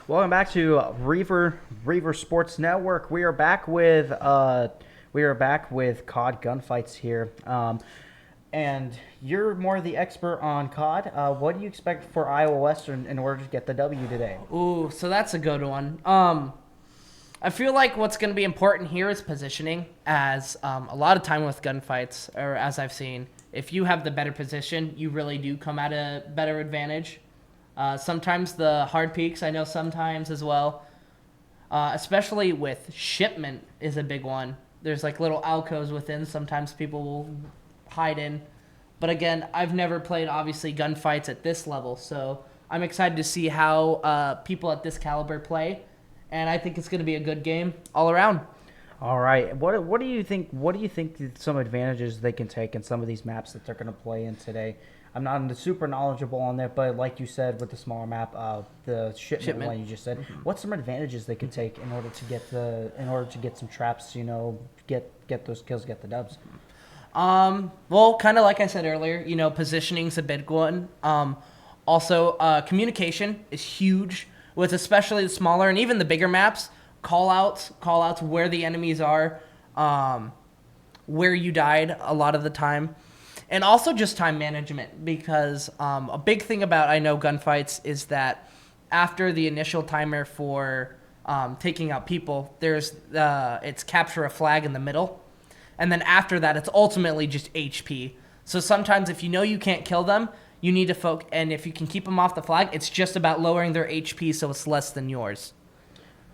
Welcome back to Reiver Sports Network. We are back with CoD gunfights here, and you're more the expert on CoD. What do you expect for Iowa Western in order to get the W today? Ooh, so that's a good one. I feel like what's going to be important here is positioning, as a lot of time with gunfights, or as I've seen, if you have the better position, you really do come at a better advantage. Sometimes the hard peaks, I know sometimes as well, especially with shipment is a big one. There's like little alcoves within, sometimes people will hide in. But again, I've never played, obviously, gunfights at this level, so I'm excited to see how people at this caliber play, and I think it's going to be a good game all around. All right. What do you think? What do you think some advantages they can take in some of these maps that they're going to play in today? I'm not super knowledgeable on that, but like you said, with the smaller map, the shipment one you just said, what's some advantages they could take in order to get some traps? Get those kills, get the dubs. Well, kind of like I said earlier, positioning's a big one. Also, communication is huge with especially the smaller and even the bigger maps. Call outs where the enemies are, where you died a lot of the time. And also just time management, because a big thing about, I know, gunfights is that after the initial timer for taking out people, there's it's capture a flag in the middle. And then after that, it's ultimately just HP. So sometimes if you know you can't kill them, you need to focus. And if you can keep them off the flag, it's just about lowering their HP so it's less than yours.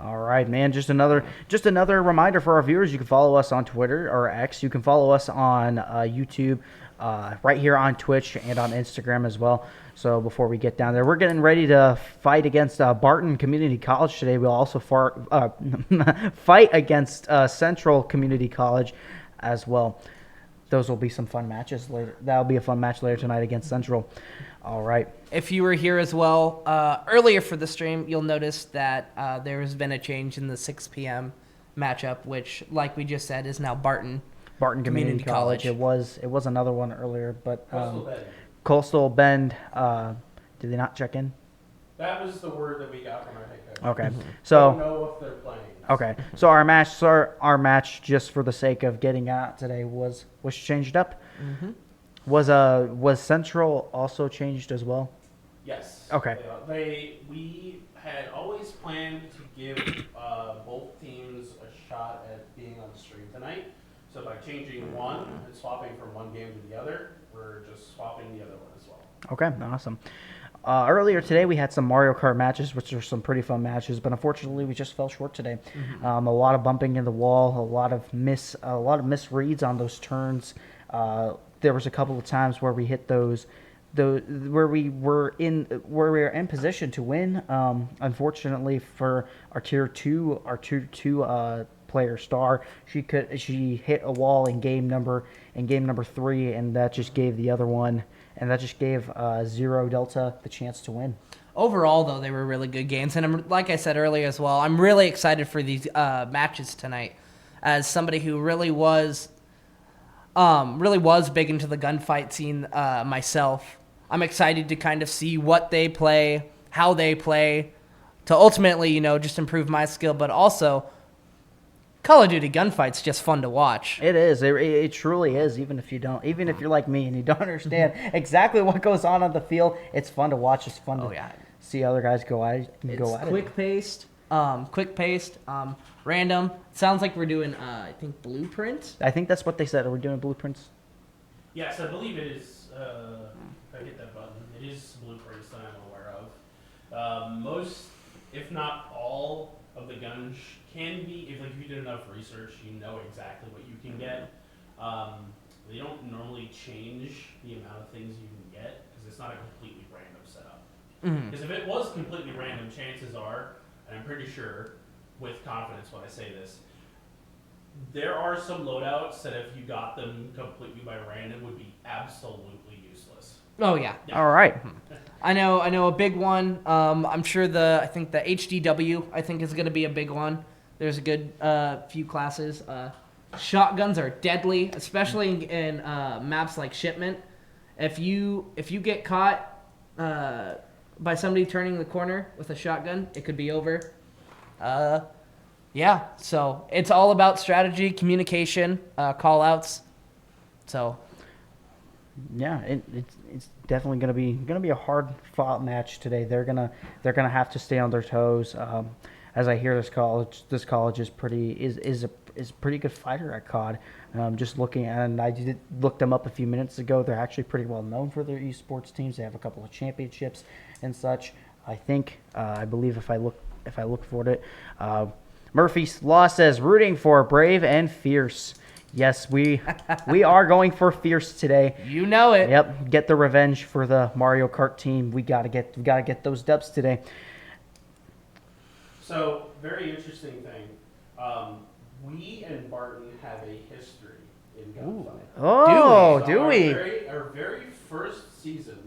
All right, man. Just another reminder for our viewers. You can follow us on Twitter or X. You can follow us on YouTube, right here on Twitch and on Instagram as well. So before we get down there, we're getting ready to fight against Barton Community College today. We'll also fight against Central Community College as well. Those will be some fun matches later. That'll be a fun match later tonight against Central. All right. If you were here as well earlier for the stream, you'll notice that there has been a change in the 6 p.m. matchup, which, like we just said, is now Barton Community College. It was another one earlier, but Coastal Bend. Did they not check in? That was the word that we got from our head coach. Okay, So don't know if they're playing. Okay, so our match, just for the sake of getting out today, was changed up. Mm-hmm. Was Central also changed as well? Yes. Okay. We had always planned to give both teams a shot at being on the stream tonight. So by changing one and swapping from one game to the other, we're just swapping the other one as well. Okay, awesome. Earlier today, we had some Mario Kart matches, which were some pretty fun matches, but unfortunately, we just fell short today. Mm-hmm. A lot of bumping in the wall, a lot of misreads on those turns. There was a couple of times where we hit where we were in position to win. Unfortunately for our tier two player Star, she hit a wall in game number 3, and that just gave the other one. And that just gave Zero Delta the chance to win. Overall, though, they were really good games. And like I said earlier as well, I'm really excited for these matches tonight. As somebody who really was big into the gunfight scene myself, I'm excited to kind of see what they play, how they play, to ultimately, just improve my skill, but also Call of Duty gunfight's just fun to watch. It is. It truly is. Even if you're like me and you don't understand exactly what goes on the field, it's fun to watch. It's fun to see other guys go at it. It's quick paced, random. Sounds like we're doing, I think, blueprints. I think that's what they said. Are we doing blueprints? Yes, I believe it is. If I hit that button, it is blueprints that I'm aware of. Most, if not all, of the guns can be, if you did enough research, you know exactly what you can get. They don't normally change the amount of things you can get because it's not a completely random setup. Because if it was completely random, chances are, and I'm pretty sure with confidence when I say this, there are some loadouts that if you got them completely by random would be absolutely useless. Oh yeah. All right. I know a big one. I'm sure I think the HDW is going to be a big one. There's a good few classes. Shotguns are deadly, especially in maps like Shipment. If you get caught by somebody turning the corner with a shotgun, it could be over. Yeah, so it's all about strategy, communication, call outs. So Yeah, it's definitely gonna be a hard fought match today. They're gonna have to stay on their toes. As I hear, this college is a pretty good fighter at CoD. Just looking, and I did look them up a few minutes ago. They're actually pretty well known for their esports teams. They have a couple of championships and such. I believe if I look for it, Murphy Law says rooting for Brave and Fierce. Yes, we are going for Fierce today. you know it. Yep, get the revenge for the Mario Kart team. We gotta get those dubs today. So, very interesting thing. We and Barton have a history in Gunfight. Oh, So do we? Our very first season,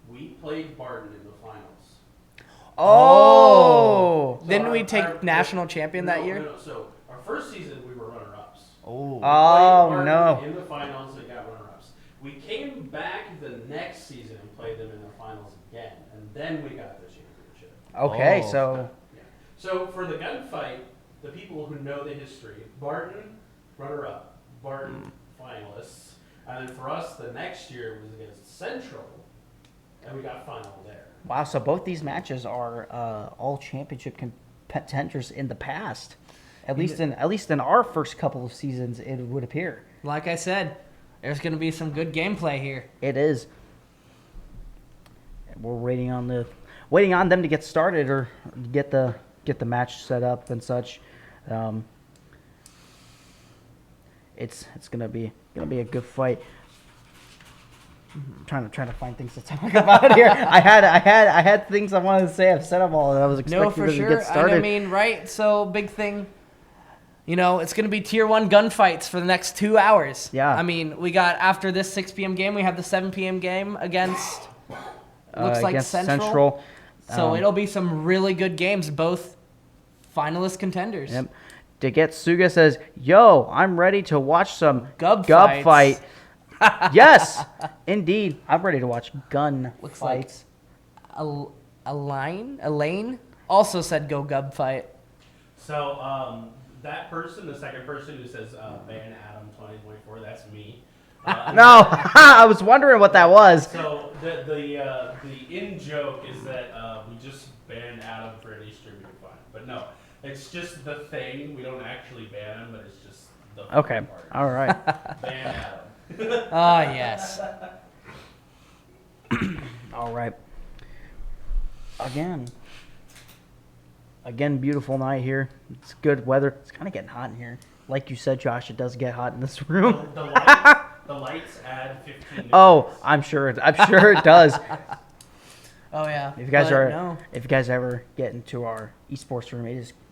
we played Barton in the finals. Oh. So Didn't we our- take our- national champion that year? No. So, our first season, we were runner-ups. Oh. We played Oh Barton no. In the finals, and got runner-ups. We came back the next season and played them in the finals again, and then we got the championship. Okay, Oh. so Yeah. So for the gunfight, the people who know the history, Barton, runner-up, Barton, finalists, and then for us, the next year was against Central, and we got final there. wow, so both these matches are all championship contenders in the past. At least in our first couple of seasons, it would appear. Like I said, there's going to be some good gameplay here. It is. We're waiting on them to get started or get the match set up and such. It's gonna be a good fight. Trying to find things to talk about here. I had things I wanted to say. I've said them all, and I was expecting No, for them sure. to get started. I mean, right? So, big thing. It's going to be tier 1 gunfights for the next 2 hours. Yeah. I mean, we got, after this 6 p.m. game, we have the 7 p.m. game against, looks like against Central. So, it'll be some really good games, both finalist contenders. Yep. Degetsuga says, "Yo, I'm ready to watch some Gub fight." fights. Yes, indeed, I'm ready to watch gun Looks like fights. Elaine also said go Gub fight. So that person, the second person who says ban Adam 2024, that's me. No, I was wondering what that was. So the in joke is that we just banned Adam for any streaming fun, but no, it's just the thing. We don't actually ban him, but it's just the fun Okay, part. all right, Ban Adam. Ah, yes. all right. Again, beautiful night here. It's good weather. It's kind of getting hot in here. Like you said, Josh, it does get hot in this room. The lights add 15 minutes. Oh, I'm sure it does. Oh, yeah. If you guys No. ever get into our esports room,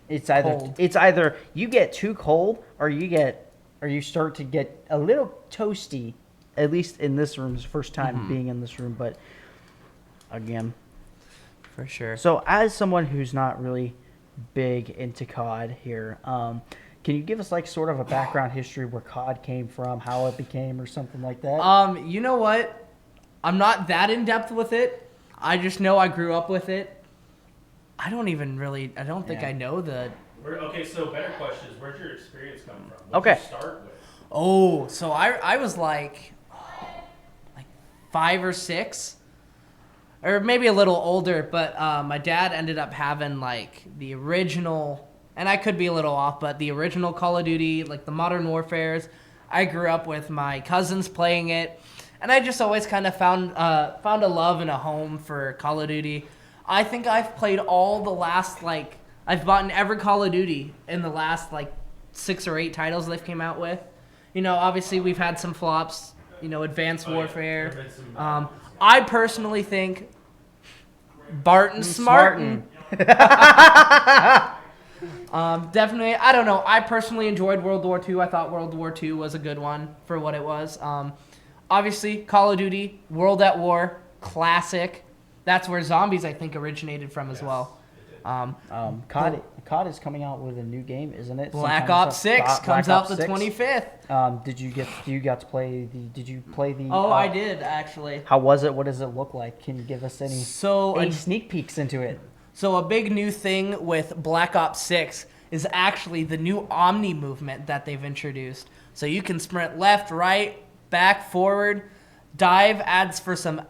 it's Cold. either you get too cold or you start to get a little toasty. At least in this room, it's the first time being in this room, but again. For sure. So as someone who's not really big into COD here, can you give us like sort of a background history where COD came from, how it became, or something like that? You know what? I'm not that in depth with it. I just know I grew up with it. I don't think Yeah. I know the. Okay, so better question is, where'd your experience come from? What'd Okay. you start with? Oh, so I was like 5 or 6, or maybe a little older. But my dad ended up having like the original, and I could be a little off, but the original Call of Duty, like the Modern Warfares. I grew up with my cousins playing it, and I just always kind of found a love and a home for Call of Duty. I think I've played all the last I've bought in every Call of Duty in the last 6 or 8 titles they've came out with. Obviously we've had some flops. Advanced Oh, yeah. Warfare. There have been some- I personally think Barton Smartin. Definitely, I don't know. I personally enjoyed World War II. I thought World War II was a good one for what it was. Obviously, Call of Duty, World at War, classic. That's where zombies, I think, originated from as well. It did. CoD is coming out with a new game, isn't it? Black Sometime Ops this- 6 comes Black out Ops the 6? 25th. Did you got to play the? Did you play the? Oh, I did actually. How was it? What does it look like? Can you give us any So sneak peeks into it? So a big new thing with Black Ops 6 is actually the new Omni movement that they've introduced. So you can sprint left, right, back, forward. Dive adds for some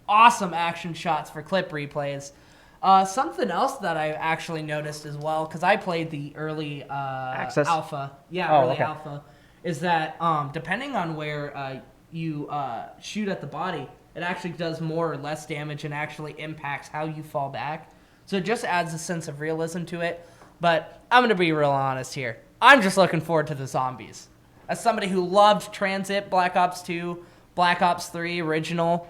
awesome action shots for clip replays. Something else that I actually noticed as well, because I played the early Access? alpha. Yeah, Oh, early okay. alpha. Is that depending on where you shoot at the body, it actually does more or less damage and actually impacts how you fall back. So it just adds a sense of realism to it. But I'm going to be real honest here. I'm just looking forward to the zombies. As somebody who loved Transit, Black Ops 2, Black Ops 3, original,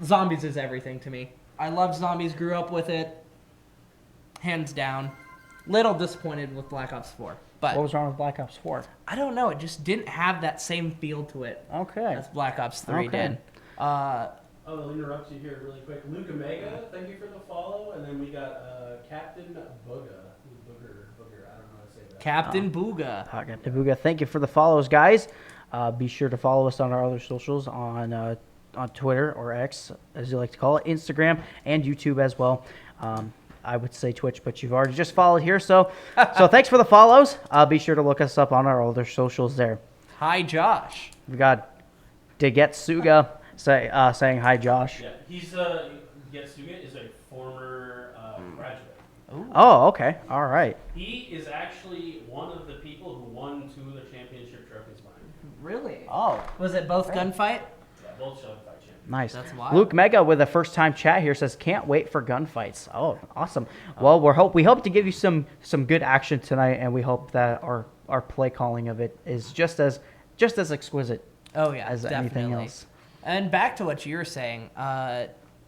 zombies is everything to me. I loved zombies, grew up with it, hands down. Little disappointed with Black Ops 4. But What was wrong with Black Ops 4? I don't know. It just didn't have that same feel to it Okay. as Black Ops 3 Okay. did. I'll interrupt you here really quick. Luke Omega, thank you for the follow. And then we got Captain Booga. Booger, I don't know how to say that. Captain Booga. Captain Booga, thank you for the follows, guys. Be sure to follow us on our other socials on Twitter, or X, as you like to call it, Instagram, and YouTube as well. I would say Twitch, but you've already just followed here. So thanks for the follows. Be sure to look us up on our other socials there. Hi, Josh. We got Degetsuga saying hi, Josh. Yeah, he's Getsuga is a former graduate. Oh, okay. All right. He is actually one of the people who won 2 of the championship trophies behind him. Really? Oh, Was it both gunfight? Yeah, both Gunfight champions. nice. That's wild. Luke Mega with a first-time chat here says, "Can't wait for gunfights." Oh, awesome. Well, we hope to give you some good action tonight, and we hope that our play calling of it is just as exquisite Oh, yeah, as definitely. anything else. And back to what you were saying,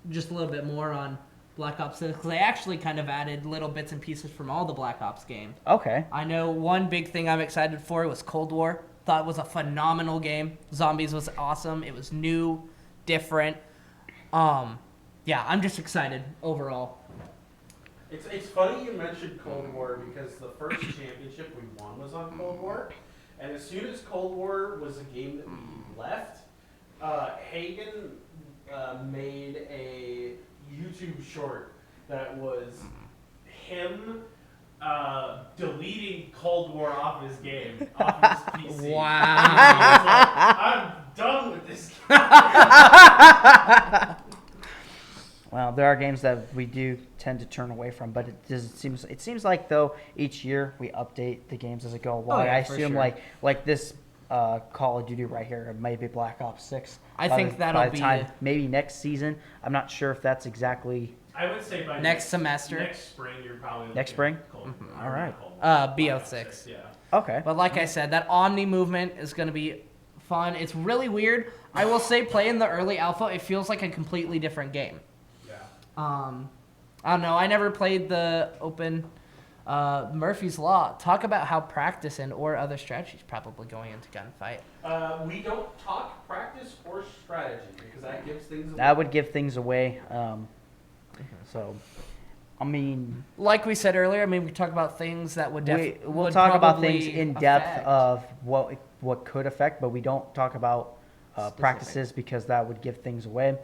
just a little bit more on Black Ops 6, because they actually kind of added little bits and pieces from all the Black Ops games. Okay. I know one big thing I'm excited for was Cold War. Thought it was a phenomenal game. Zombies was awesome. It was new, different. Yeah, I'm just excited overall. It's funny you mentioned Cold War because the first championship we won was on Cold War. And as soon as Cold War was a game that we left, Hagen made a YouTube short that was him deleting Cold War off his game, off his PC. Wow. He was like, I'm done with this game. Well, there are games that we do tend to turn away from, but it seems like though each year we update the games as it go along. yeah, I for assume sure. like this Call of Duty right here, it might be Black Ops 6. I By think the- that'll by the be- time, maybe next season. I'm not sure if that's exactly I would say by Next semester. next spring, you're probably looking Next at spring? Cold War. All right. Cold War. BO6. Yeah. okay. But like I said, that Omni movement is going to be fun. It's really weird. I will say, playing the early alpha, it feels like a completely different game. Yeah. I don't know. I never played the open Murphy's Law. Talk about how practice and or other strategies probably going into gunfight. We don't talk practice or strategy because that gives things away. That would give things away. So, I mean, Like we said earlier, maybe we talk about things that would we'll would talk about probably things in depth affect. of what could affect, but we don't talk about practices because that would give things away.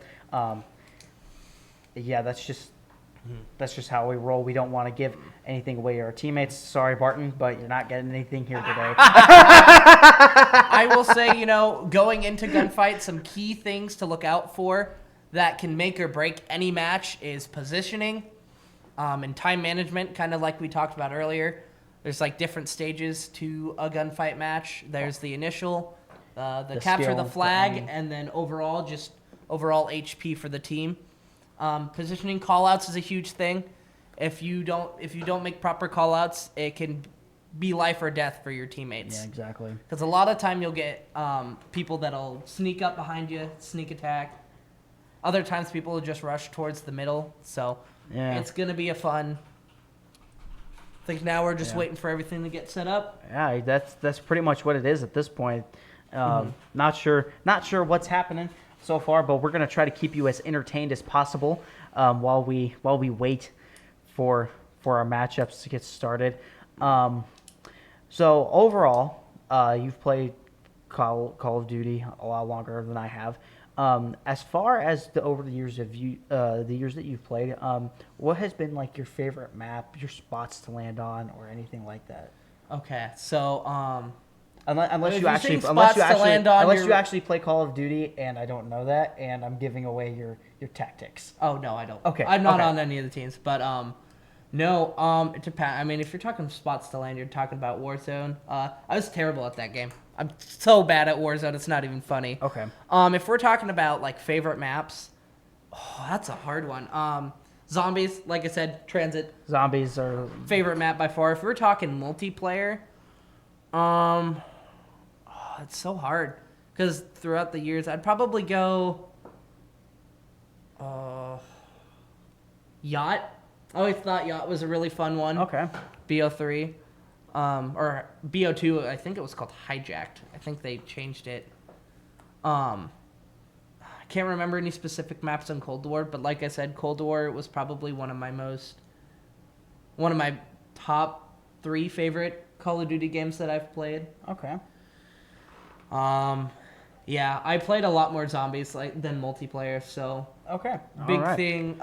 Yeah, that's just how we roll. We don't want to give anything away to our teammates. Sorry, Barton, but you're not getting anything here today. I will say, going into gunfight, some key things to look out for that can make or break any match is positioning and time management, kind of like we talked about earlier. There's like different stages to a gunfight match. There's the initial, the capture skill, the the flag, aim. and then overall HP for the team. Positioning callouts is a huge thing. If you don't make proper callouts, it can be life or death for your teammates. Yeah, exactly. Because a lot of time you'll get people that'll sneak up behind you, sneak attack. Other times people will just rush towards the middle. So Yeah. it's gonna be a fun. I think now we're just Yeah. waiting for everything to get set up. Yeah, that's pretty much what it is at this point. Not sure what's happening so far, but we're gonna try to keep you as entertained as possible while we wait for our matchups to get started. So overall, you've played Call of Duty a lot longer than I have. As far as over the years of the years that you've played, what has been like your favorite map, your spots to land on, or anything like that? Okay, so Unless If you you're actually saying spots to land on, unless you're- you actually play Call of Duty, and I don't know that, and I'm giving away your tactics. oh no, I don't. Okay, I'm not okay. on any of the teams, but no, it depends. I mean, if you're talking spots to land, you're talking about Warzone. I was terrible at that game. I'm so bad at Warzone, it's not even funny. Okay. If we're talking about like favorite maps, oh, that's a hard one. Zombies, like I said, Transit, Zombies are favorite map by far. If we're talking multiplayer, it's so hard because throughout the years, I'd probably go Yacht. I always thought Yacht was a really fun one. okay. BO3, or BO2. I think it was called Hijacked. I think they changed it. I can't remember any specific maps on Cold War, but like I said, Cold War was probably one of my top 3 favorite Call of Duty games that I've played. Okay. Yeah, I played a lot more zombies than multiplayer, so Okay. big All right. thing.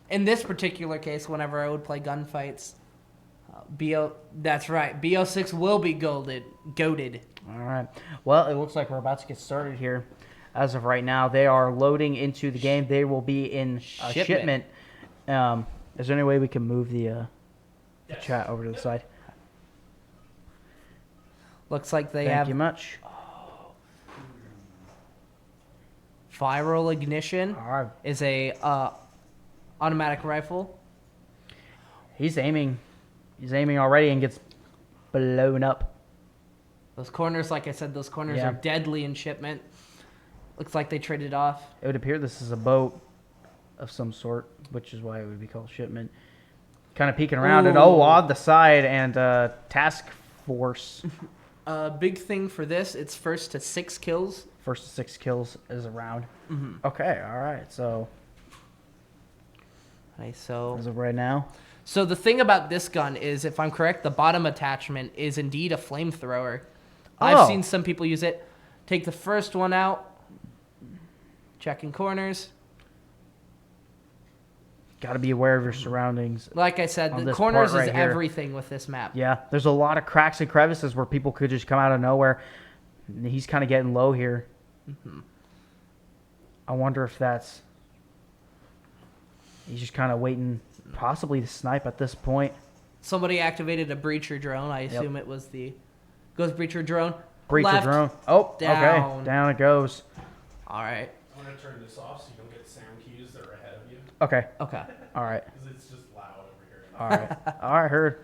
In this particular case, whenever I would play gunfights, that's right, BO6 will be goated. All right. Well, it looks like we're about to get started here. As of right now, they are loading into the game. They will be in shipment. Is there any way we can move the Yes. chat over to the side? Looks like they Thank have you much. viral ignition. All right. Is a automatic rifle. He's aiming. He's aiming already and gets blown up. Those corners, like I said, those corners Yeah. are deadly in shipment. Looks like they traded off. It would appear this is a boat of some sort, which is why it would be called shipment. Kind of peeking around and Ooh. on the side and task force. Big thing for this, it's first to 6 kills. First to 6 kills is a round. Mm-hmm. Okay, all right. So Okay, so as of right now, the thing about this gun is, if I'm correct, the bottom attachment is indeed a flamethrower. I've Oh. seen some people use it. Take the first one out. Checking corners. got to be aware of your surroundings. Like I said, On the this corners part is right here. everything with this map. Yeah, there's a lot of cracks and crevices where people could just come out of nowhere. He's kind of getting low here. Mm-hmm. I wonder if that's... He's just kind of waiting, possibly to snipe at this point. Somebody activated a breacher drone. I assume it was the goes breacher drone. Breacher Left, drone. Oh, down. okay. Down it goes. All right. I'm gonna turn this off so you don't get sound cues that are ahead of you, Okay. Okay. All right. because it's just loud over here. All right. All right, heard.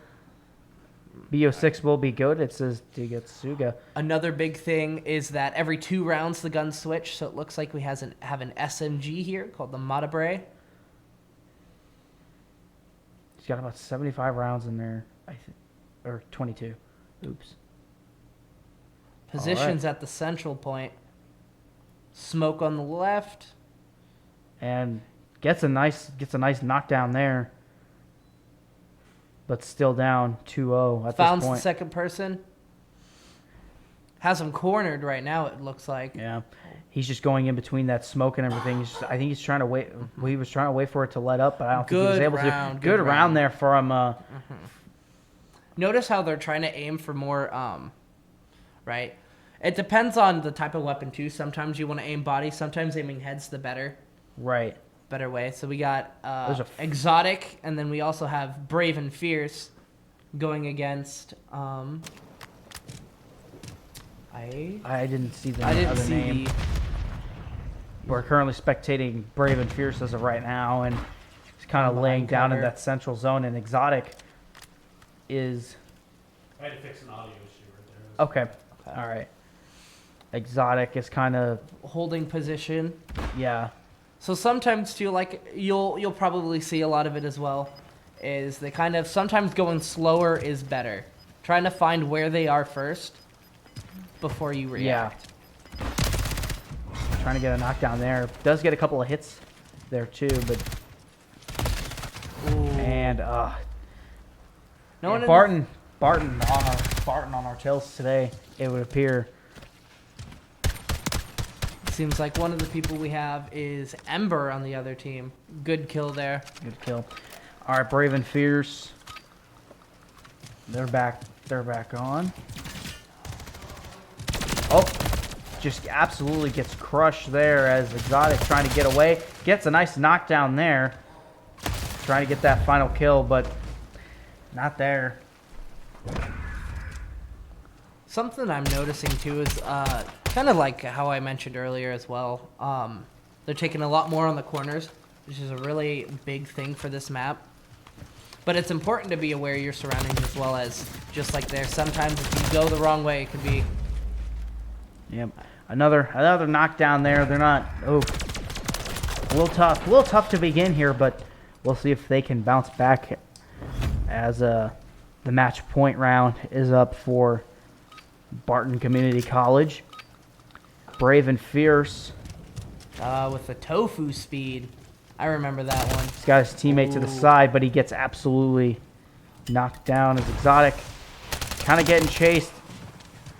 BO6 will be good. It says to get Suga. Another big thing is that every 2 rounds the guns switch, so it looks like we have an SMG here called the Matabre. He's got about 75 rounds in there, I think, or 22. Oops. Positions at the central point. Smoke on the left. And gets a nice knockdown there. But still down 2-0 at Found this the point. second person. Has him cornered right now, it looks like. Yeah. He's just going in between that smoke and everything. I think he's trying to wait. He was trying to wait for it to let up, but I don't think he was Good able round, to. good Good round round. there for him. Notice how they're trying to aim for more, right? It depends on the type of weapon, too. Sometimes you want to aim body. Sometimes aiming head's the better way. So we got Exotic, and then we also have Brave and Fierce going against... I didn't see the I didn't other see name. We're currently spectating Brave and Fierce as of right now, and he's kind of laying down in cover. that central zone, and Exotic is... I had to fix an audio issue right there. Okay. All right. Exotic is kind of... holding position. Yeah. So sometimes too, like you'll probably see a lot of it as well, is they kind of sometimes going slower is better. Trying to find where they are first before you react. Yeah. Trying to get a knockdown there. Does get a couple of hits there too, but... Ooh. And And No one in Barton on our tails today, it would appear. Seems like one of the people we have is Ember on the other team. Good kill there. Good kill. All right, Brave and Fierce. They're back on. Oh, just absolutely gets crushed there as Exotic trying to get away. Gets a nice knockdown there. Trying to get that final kill, but not there. Something I'm noticing too is kind of like how I mentioned earlier as well. They're taking a lot more on the corners, which is a really big thing for this map. But it's important to be aware of your surroundings as well, as just like there. Sometimes if you go the wrong way, it could be. Yep. Another knockdown there. They're not. Oh, a little tough to begin here, but we'll see if they can bounce back as the match point round is up for Barton Community College. Brave and Fierce. With the tofu speed. I remember that one. He's got his teammate to the side, but he gets absolutely knocked down as Exotic. Kind of getting chased.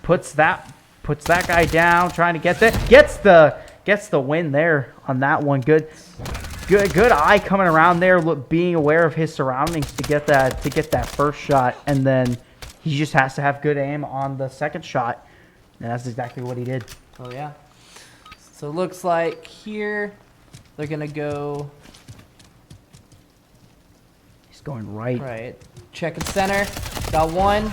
Puts that guy down, trying to get that. Gets the win there on that one. Good eye coming around there, being aware of his surroundings to get that first shot, and then he just has to have good aim on the second shot, and that's exactly what he did. Oh yeah. So it looks like here they're gonna go He's going right. right. Check and center. Got one.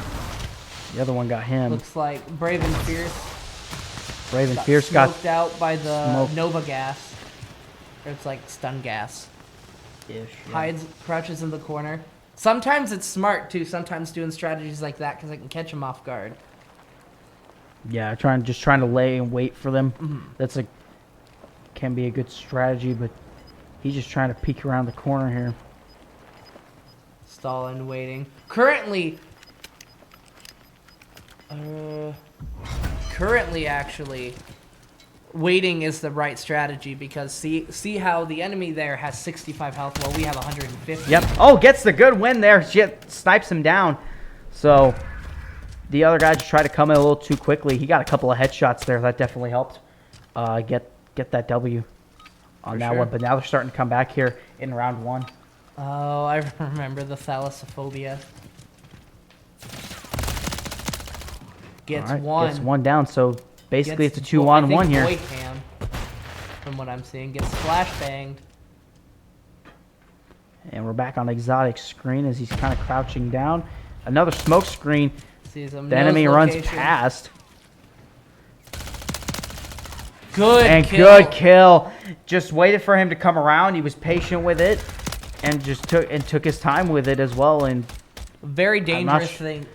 The other one got him. Looks like Brave and Fierce. Brave and Fierce got smoked out by the smoked. Nova gas. Or it's like stun gas. ish. Yeah. Hides, crouches in the corner. Sometimes it's smart too. Sometimes doing strategies like that because I can catch them off guard. Yeah, trying to lay and wait for them. Mhm. That's can be a good strategy, but he's just trying to peek around the corner here. Stalling, waiting. Currently, actually, waiting is the right strategy because see how the enemy there has 65 health while we have 150. Yep. Oh, gets the good win there. Shit, snipes him down. So the other guy just tried to come in a little too quickly. He got a couple of headshots there. That definitely helped get that W on For that sure. one. But now they're starting to come back here in round one. Oh, I remember the thalassophobia. Gets All right, one. Gets one down. So basically Gets it's a 2-on-1 I think here. Boy Cam, from what I'm seeing, gets flash banged. And we're back on Exotic's screen as he's kind of crouching down. Another smoke screen. Sees him. The knows enemy runs location. past. Good And kill. good kill. Just waited for him to come around. He was patient with it, and just took his time with it as well. And Very dangerous sh- thing.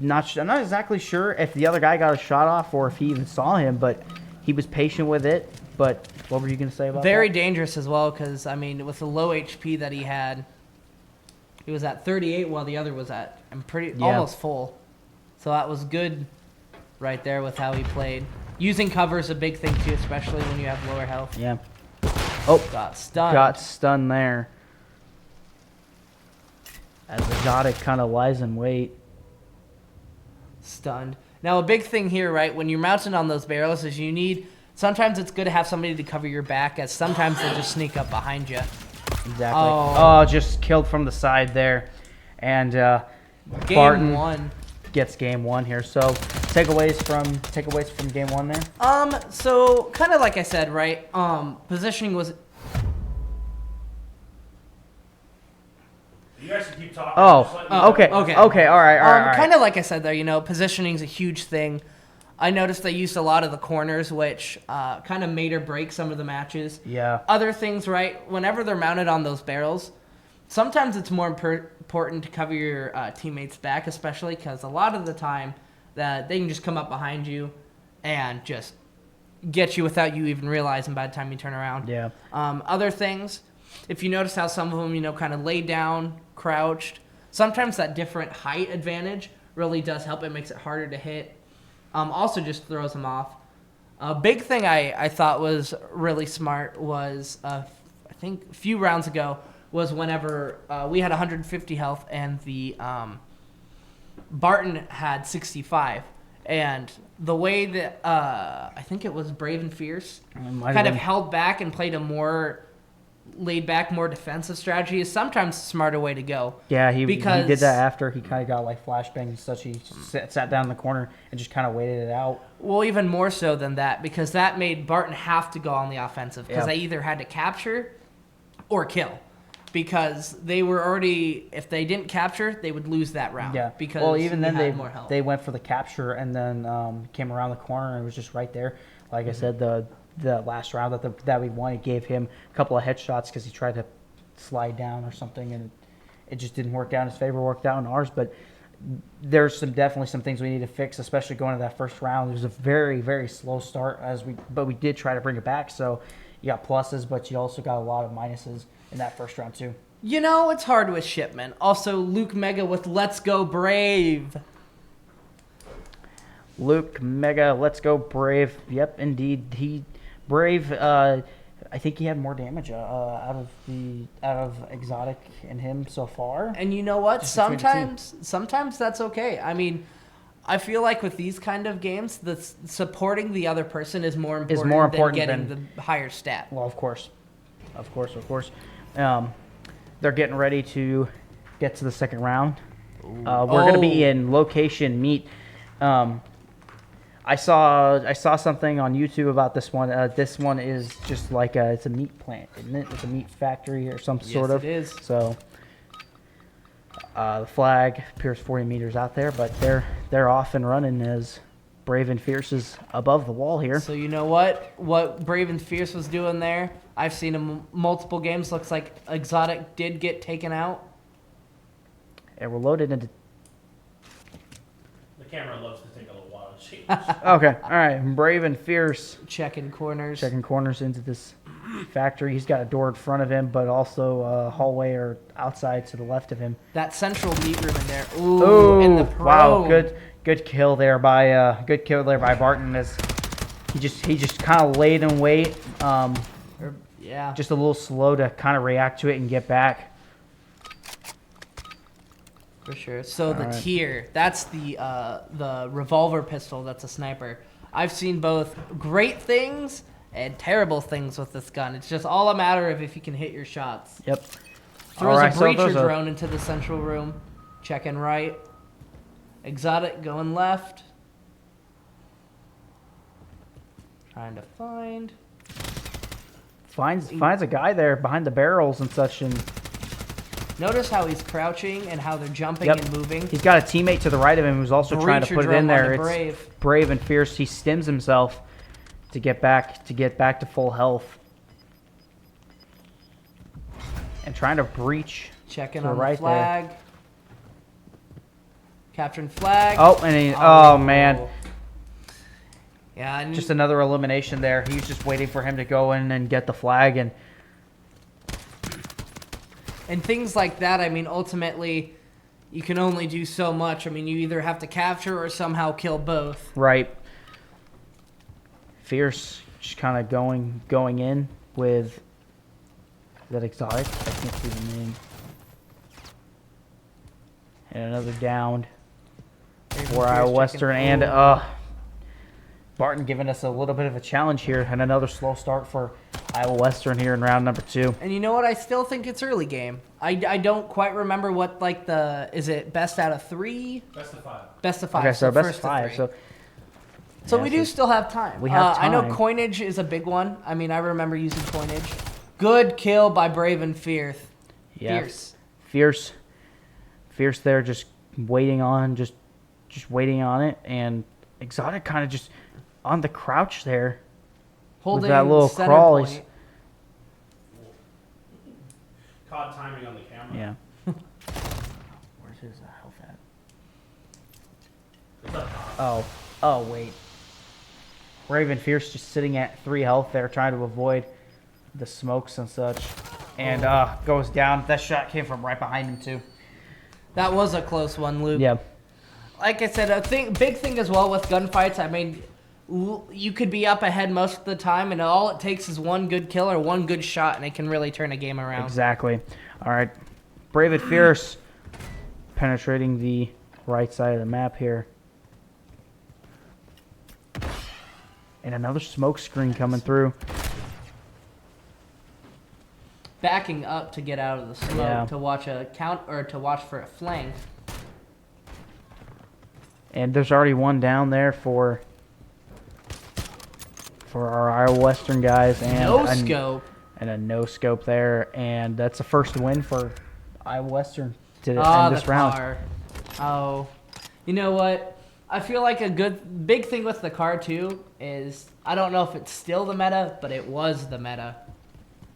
I'm not exactly sure if the other guy got a shot off or if he even saw him, but he was patient with it. But what were you gonna say about Very that? dangerous as well because I mean, with the low HP that he had, he was at 38 while the other was at almost full. So that was good, right there with how he played. Using cover is a big thing too, especially when you have lower health. Yeah. Oh, Got stunned. got stunned there. As Exotic kind of lies in wait. Stunned. Now a big thing here, right, when you're mounted on those barrels is you need, sometimes it's good to have somebody to cover your back as sometimes they'll just sneak up behind you. Exactly. Oh. Oh, just killed from the side there. And Game Barton one. gets game one here. So takeaways from game one there. So kind of like I said, right, positioning was, You guys can keep talking. Oh, just let me know. okay. okay. All right. kind of like I said there, you know, positioning is a huge thing. I noticed they used a lot of the corners, which kind of made or break some of the matches. Yeah. Other things, right, whenever they're mounted on those barrels, sometimes it's more important to cover your teammates' back, especially because a lot of the time that they can just come up behind you and just get you without you even realizing by the time you turn around. Yeah. Other things, if you notice how some of them, you know, kind of lay down, crouched, sometimes that different height advantage really does help. It makes it harder to hit. Also just throws them off. A big thing I thought was really smart was, I think a few rounds ago, was whenever we had 150 health and the Barton had 65. And the way that I think it was Brave and Fierce kind of held back and played a more laid back, more defensive strategy is sometimes a smarter way to go. Yeah, he did that after he kind of got like flashbang and such. He sat down in the corner and just kind of waited it out. Well, even more so than that, because that made Barton have to go on the offensive because they either had to capture or kill. Because they were already, if they didn't capture, they would lose that round. Yeah. Because well, even then they went for the capture and then came around the corner and it was just right there. Like I said, the last round that we won, it gave him a couple of headshots because he tried to slide down or something and it just didn't work out in his favor. Worked out in ours, but there's definitely some things we need to fix, especially going to that first round. It was a very, very slow start but we did try to bring it back. So you got pluses, but you also got a lot of minuses in that first round too. You know, it's hard with Shipman. Also, Luke Mega with Let's Go Brave. Luke Mega, Let's Go Brave. Yep, indeed. Brave, I think he had more damage out of Exotic in him so far. And you know what? Sometimes that's okay. I mean, I feel like with these kind of games, supporting the other person is more important than getting the higher stat. Well, of course. They're getting ready to get to the second round. We're going to be in location meet. I saw something on YouTube about this one. This one is just like it's a meat plant, isn't it? It's a meat factory or some sort of. Yes, it is. So the flag appears 40 meters out there, but they're off and running as Brave and Fierce is above the wall here. So you know what Brave and Fierce was doing there? I've seen him multiple games. Looks like Exotic did get taken out. And we're loaded into. The camera loves to take a little while to change. Okay, all right. Brave and Fierce Checking corners into this factory. He's got a door in front of him, but also a hallway or outside to the left of him. That central meat room in there. Ooh, in the pro. Wow, good kill there by Barton as he just kind of laid in wait. Yeah. Just a little slow to kind of react to it and get back. For sure. So the tier, that's the revolver pistol. That's a sniper. I've seen both great things and terrible things with this gun. It's just all a matter of if you can hit your shots. Yep. Throws a breacher drone into the central room. Checking right. Exotic going left. Trying to find. Finds a guy there behind the barrels and such, and notice how he's crouching and how they're jumping and moving. He's got a teammate to the right of him who's also trying to put it in there. It's Brave and Fierce. He stims himself to get back to full health, and trying to breach. Checking on the flag. There. Capturing flag. Oh man. Yeah, and just another elimination there. He was just waiting for him to go in and get the flag and things like that. I mean, ultimately, you can only do so much. I mean, you either have to capture or somehow kill both. Right. Fierce just kind of going in with that Exotic. I can't see the name. And another downed for Iowa Western and Barton giving us a little bit of a challenge here, and another slow start for Iowa Western here in round number 2. And you know what? I still think it's early game. I don't quite remember what is it best out of 3? Best of 5. Best of 5. Okay, so best first of 5. So we do still have time. We have time. I know coinage is a big one. I mean, I remember using coinage. Good kill by Brave and Fierce. Yeah. Fierce there, just waiting on it, and Exotic kind of just on the crouch there, holding with that little crawl. He's CoD timing on the camera. Yeah. Where's his health at? Oh wait. Brave and Fierce just sitting at 3 health there, trying to avoid the smokes and such, and goes down. That shot came from right behind him too. That was a close one, Luke. Yeah. Like I said, big thing as well with gunfights. I mean, you could be up ahead most of the time, and all it takes is one good kill or one good shot, and it can really turn a game around. Exactly. All right. Brave and Fierce penetrating the right side of the map here. And another smoke screen coming through. Backing up to get out of the smoke to watch a count or to watch for a flank. And there's already one down there for our Iowa Western guys, and No scope. And a no scope there, and that's the first win for Iowa Western to the end this round. car. Oh, you know what? I feel like a big thing with the car too is I don't know if it's still the meta, but it was the meta,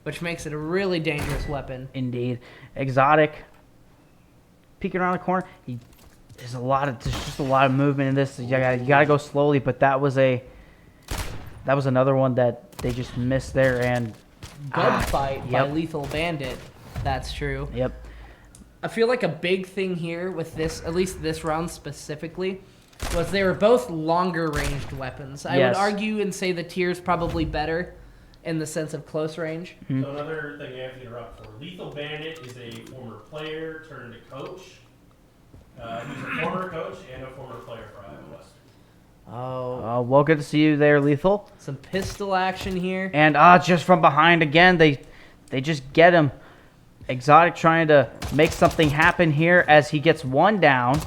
which makes it a really dangerous weapon. Indeed, Exotic peeking around the corner. There's just a lot of movement in this. You gotta go slowly, but that was another one that they just missed there. And Gunfight by Lethal Bandit. That's true. Yep. I feel like a big thing here with this, at least this round specifically, was they were both longer ranged weapons. I would argue and say the tier's probably better in the sense of close range. So another thing I have to interrupt for. Lethal Bandit is a former player turned to coach. He's a former coach and a former player for Iowa Western. Oh. Well, good to see you there, Lethal. Some pistol action here. And just from behind again, they just get him. Exotic trying to make something happen here as he gets one down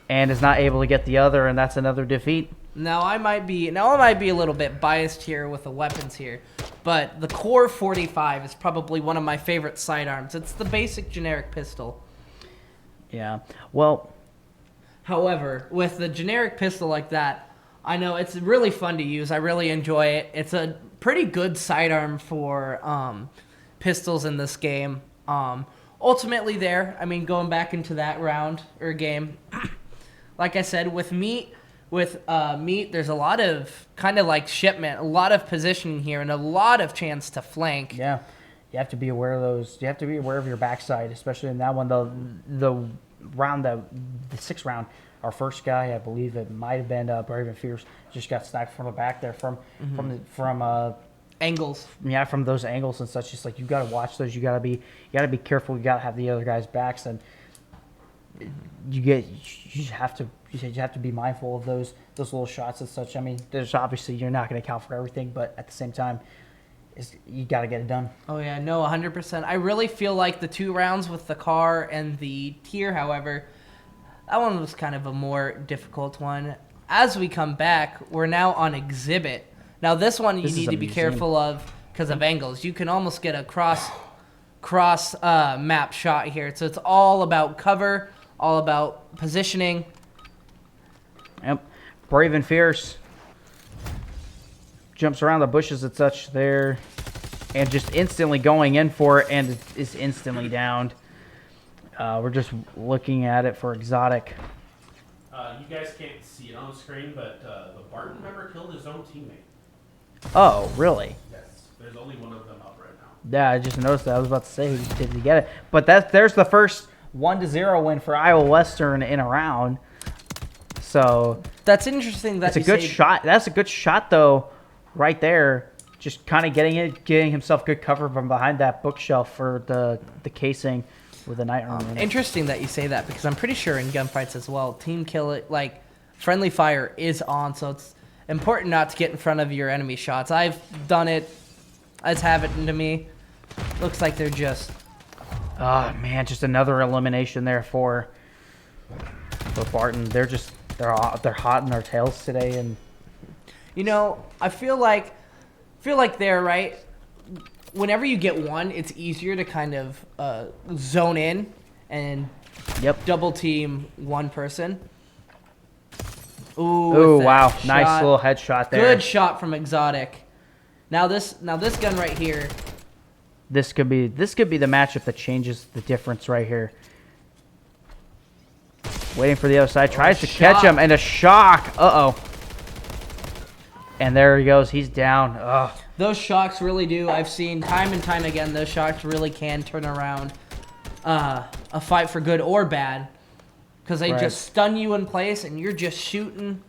and is not able to get the other, and that's another defeat. Now I might be a little bit biased here with the weapons here, but the Core 45 is probably one of my favorite sidearms. It's the basic generic pistol. Yeah. Well, however, with the generic pistol like that, I know it's really fun to use. I really enjoy it. It's a pretty good sidearm for pistols in this game. Ultimately there, I mean, going back into that round or game, like I said, with meat, there's a lot of kind of like shipment, a lot of positioning here, and a lot of chance to flank. Yeah. You have to be aware of those. You have to be aware of your backside, especially in that one. The round, the sixth round, our first guy, I believe it might have been Brave and Fierce, just got sniped from the back there from angles. Yeah, from those angles and such. Just like you got to watch those. You got to be careful. You got to have the other guy's backs, and you have to be mindful of those little shots and such. I mean, there's obviously you're not going to account for everything, but at the same time, you got to get it done. Oh yeah, no, 100%. I really feel like the 2 rounds with the car and the tier, however, that one was kind of a more difficult one. As we come back, we're now on Exhibit. Now this one you need to be careful of because of angles. You can almost get a cross map shot here. So it's all about cover, all about positioning. Yep. Brave and Fierce jumps around the bushes and such there, and just instantly going in for it, and is instantly downed. We're just looking at it for Exotic. You guys can't see it on the screen, but the Barton member killed his own teammate. Oh, really? Yes. There's only one of them up right now. Yeah, I just noticed that. I was about to say, did he get it? But there's the first 1-0 win for Iowa Western in a round. So that's interesting. That's a good shot. That's a good shot, though, right there. Just kind of getting himself good cover from behind that bookshelf for the casing with the night armor. Interesting that you say that because I'm pretty sure in gunfights as well, team kill it like friendly fire is on, so it's important not to get in front of your enemy shots. I've done it. It's happened to me. Looks like they're just. Oh man, just another elimination there for Barton. They're hot in their tails today, and you know I feel like they're right. Whenever you get one, it's easier to kind of zone in and double team one person. Ooh, wow. Nice little headshot there. Good shot from Exotic. Now this gun right here. This could be the matchup that changes the difference right here. Waiting for the other side. Tries to catch him, and a shock. Uh-oh. And there he goes. He's down. Ugh. Those shocks really do. I've seen time and time again, those shocks really can turn around a fight for good or bad. Because they just stun you in place, and you're just shooting.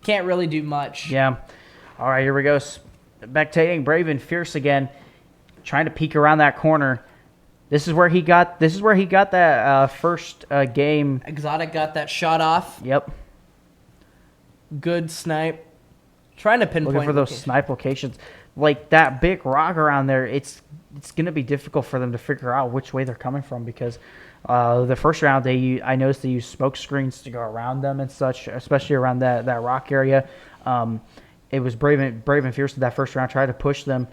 Can't really do much. Yeah. All right, here we go. Spectating Brave and Fierce again, trying to peek around that corner. This is where he got that first game. Exotic got that shot off. Yep. Good snipe. Trying to pinpoint. Looking for those snipe locations. Like that big rock around there, it's going to be difficult for them to figure out which way they're coming from because the first round I noticed they used smoke screens to go around them and such, especially around that rock area. It was Brave and Fierce in that first round tried to push them.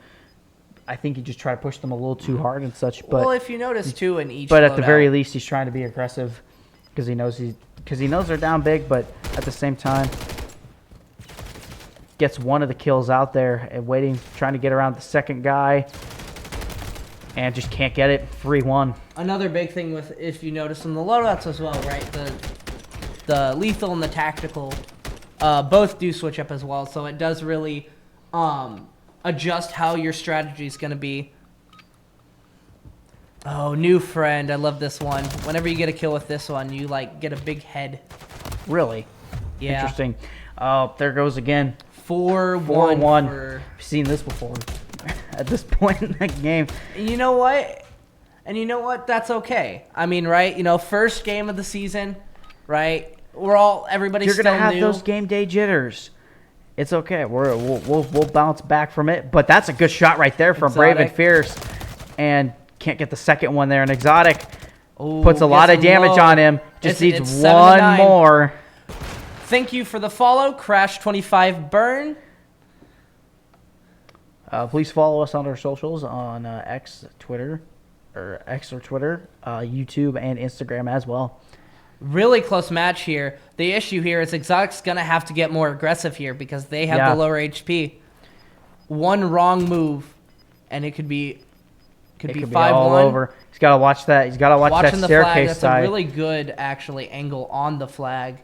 I think he just tried to push them a little too hard and such. But well, if you notice too in each. But at the very loadout, least, he's trying to be aggressive because he knows they're down big. But at the same time, gets one of the kills out there and trying to get around the second guy, and just can't get it. 3-1. Another big thing with, if you notice in the loadouts as well, right? The lethal and the tactical, both do switch up as well. So it does really adjust how your strategy is going to be. Oh, new friend. I love this one. Whenever you get a kill with this one, you like get a big head. Really? Yeah. Interesting. Oh, there goes again. 4-1. I've seen this before at this point in the game. You know what? And you know what? That's okay. I mean, right? You know, first game of the season, right? Everybody's You're still gonna have new. those game day jitters. It's okay. We'll bounce back from it. But that's a good shot right there from Brave and Exotic. Fierce, and can't get the second one there. And Exotic Ooh, puts a lot of gets him damage low. on him. Just It's needs 7-9. one more. Thank you for the follow, Crash25 Burn. Please follow us on our socials on X or Twitter, YouTube, and Instagram as well. Really close match here. The issue here is Exotic's going to have to get more aggressive here because they have Yeah. the lower HP. One wrong move, and it could be It could 5-1. be all over. He's got to watch that. He's got to watch Watching that the flag, staircase that's side. a really good, actually, angle on the flag.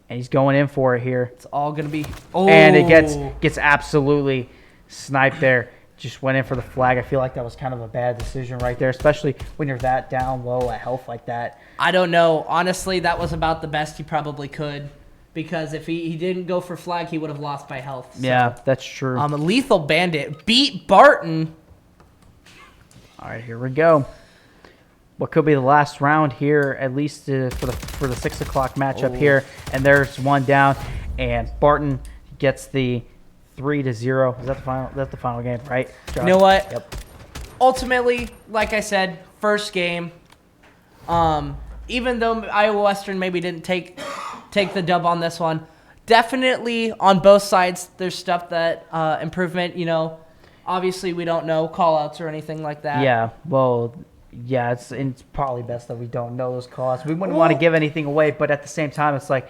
And he's going in for it here. It's all going to be... Oh. And it gets absolutely sniped there. Just went in for the flag. I feel like that was kind of a bad decision right there, especially when you're that down low at health like that. I don't know. Honestly, that was about the best he probably could. Because if he didn't go for flag, he would have lost by health. So. Yeah, that's true. Lethal Bandit beat Barton. All right, here we go. What could be the last round here, at least for the 6 o'clock matchup here. And there's one down, and Barton gets the 3-0. Is that the final? That's the final game, right, Josh? You know what? Yep. Ultimately, like I said, first game. Even though Iowa Western maybe didn't take the dub on this one, definitely on both sides there's stuff that improvement. You know, obviously we don't know call-outs or anything like that. Yeah. Well. Yeah, it's probably best that we don't know those calls. We wouldn't want to give anything away, but at the same time, it's like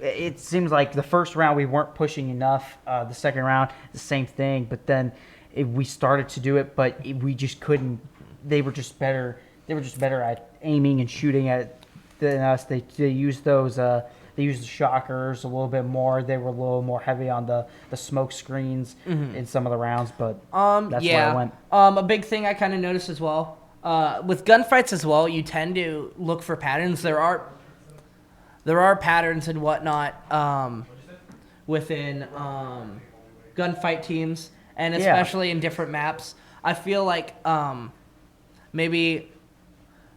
it seems like the first round we weren't pushing enough. The second round, the same thing. But then we started to do it, but we just couldn't. They were just better. They were just better at aiming and shooting than us. They used those. They used the shockers a little bit more. They were a little more heavy on the smoke screens in some of the rounds, but that's where it went. A big thing I kind of noticed as well. With gunfights as well, you tend to look for patterns. There are patterns and whatnot within gunfight teams, and especially in different maps. I feel like maybe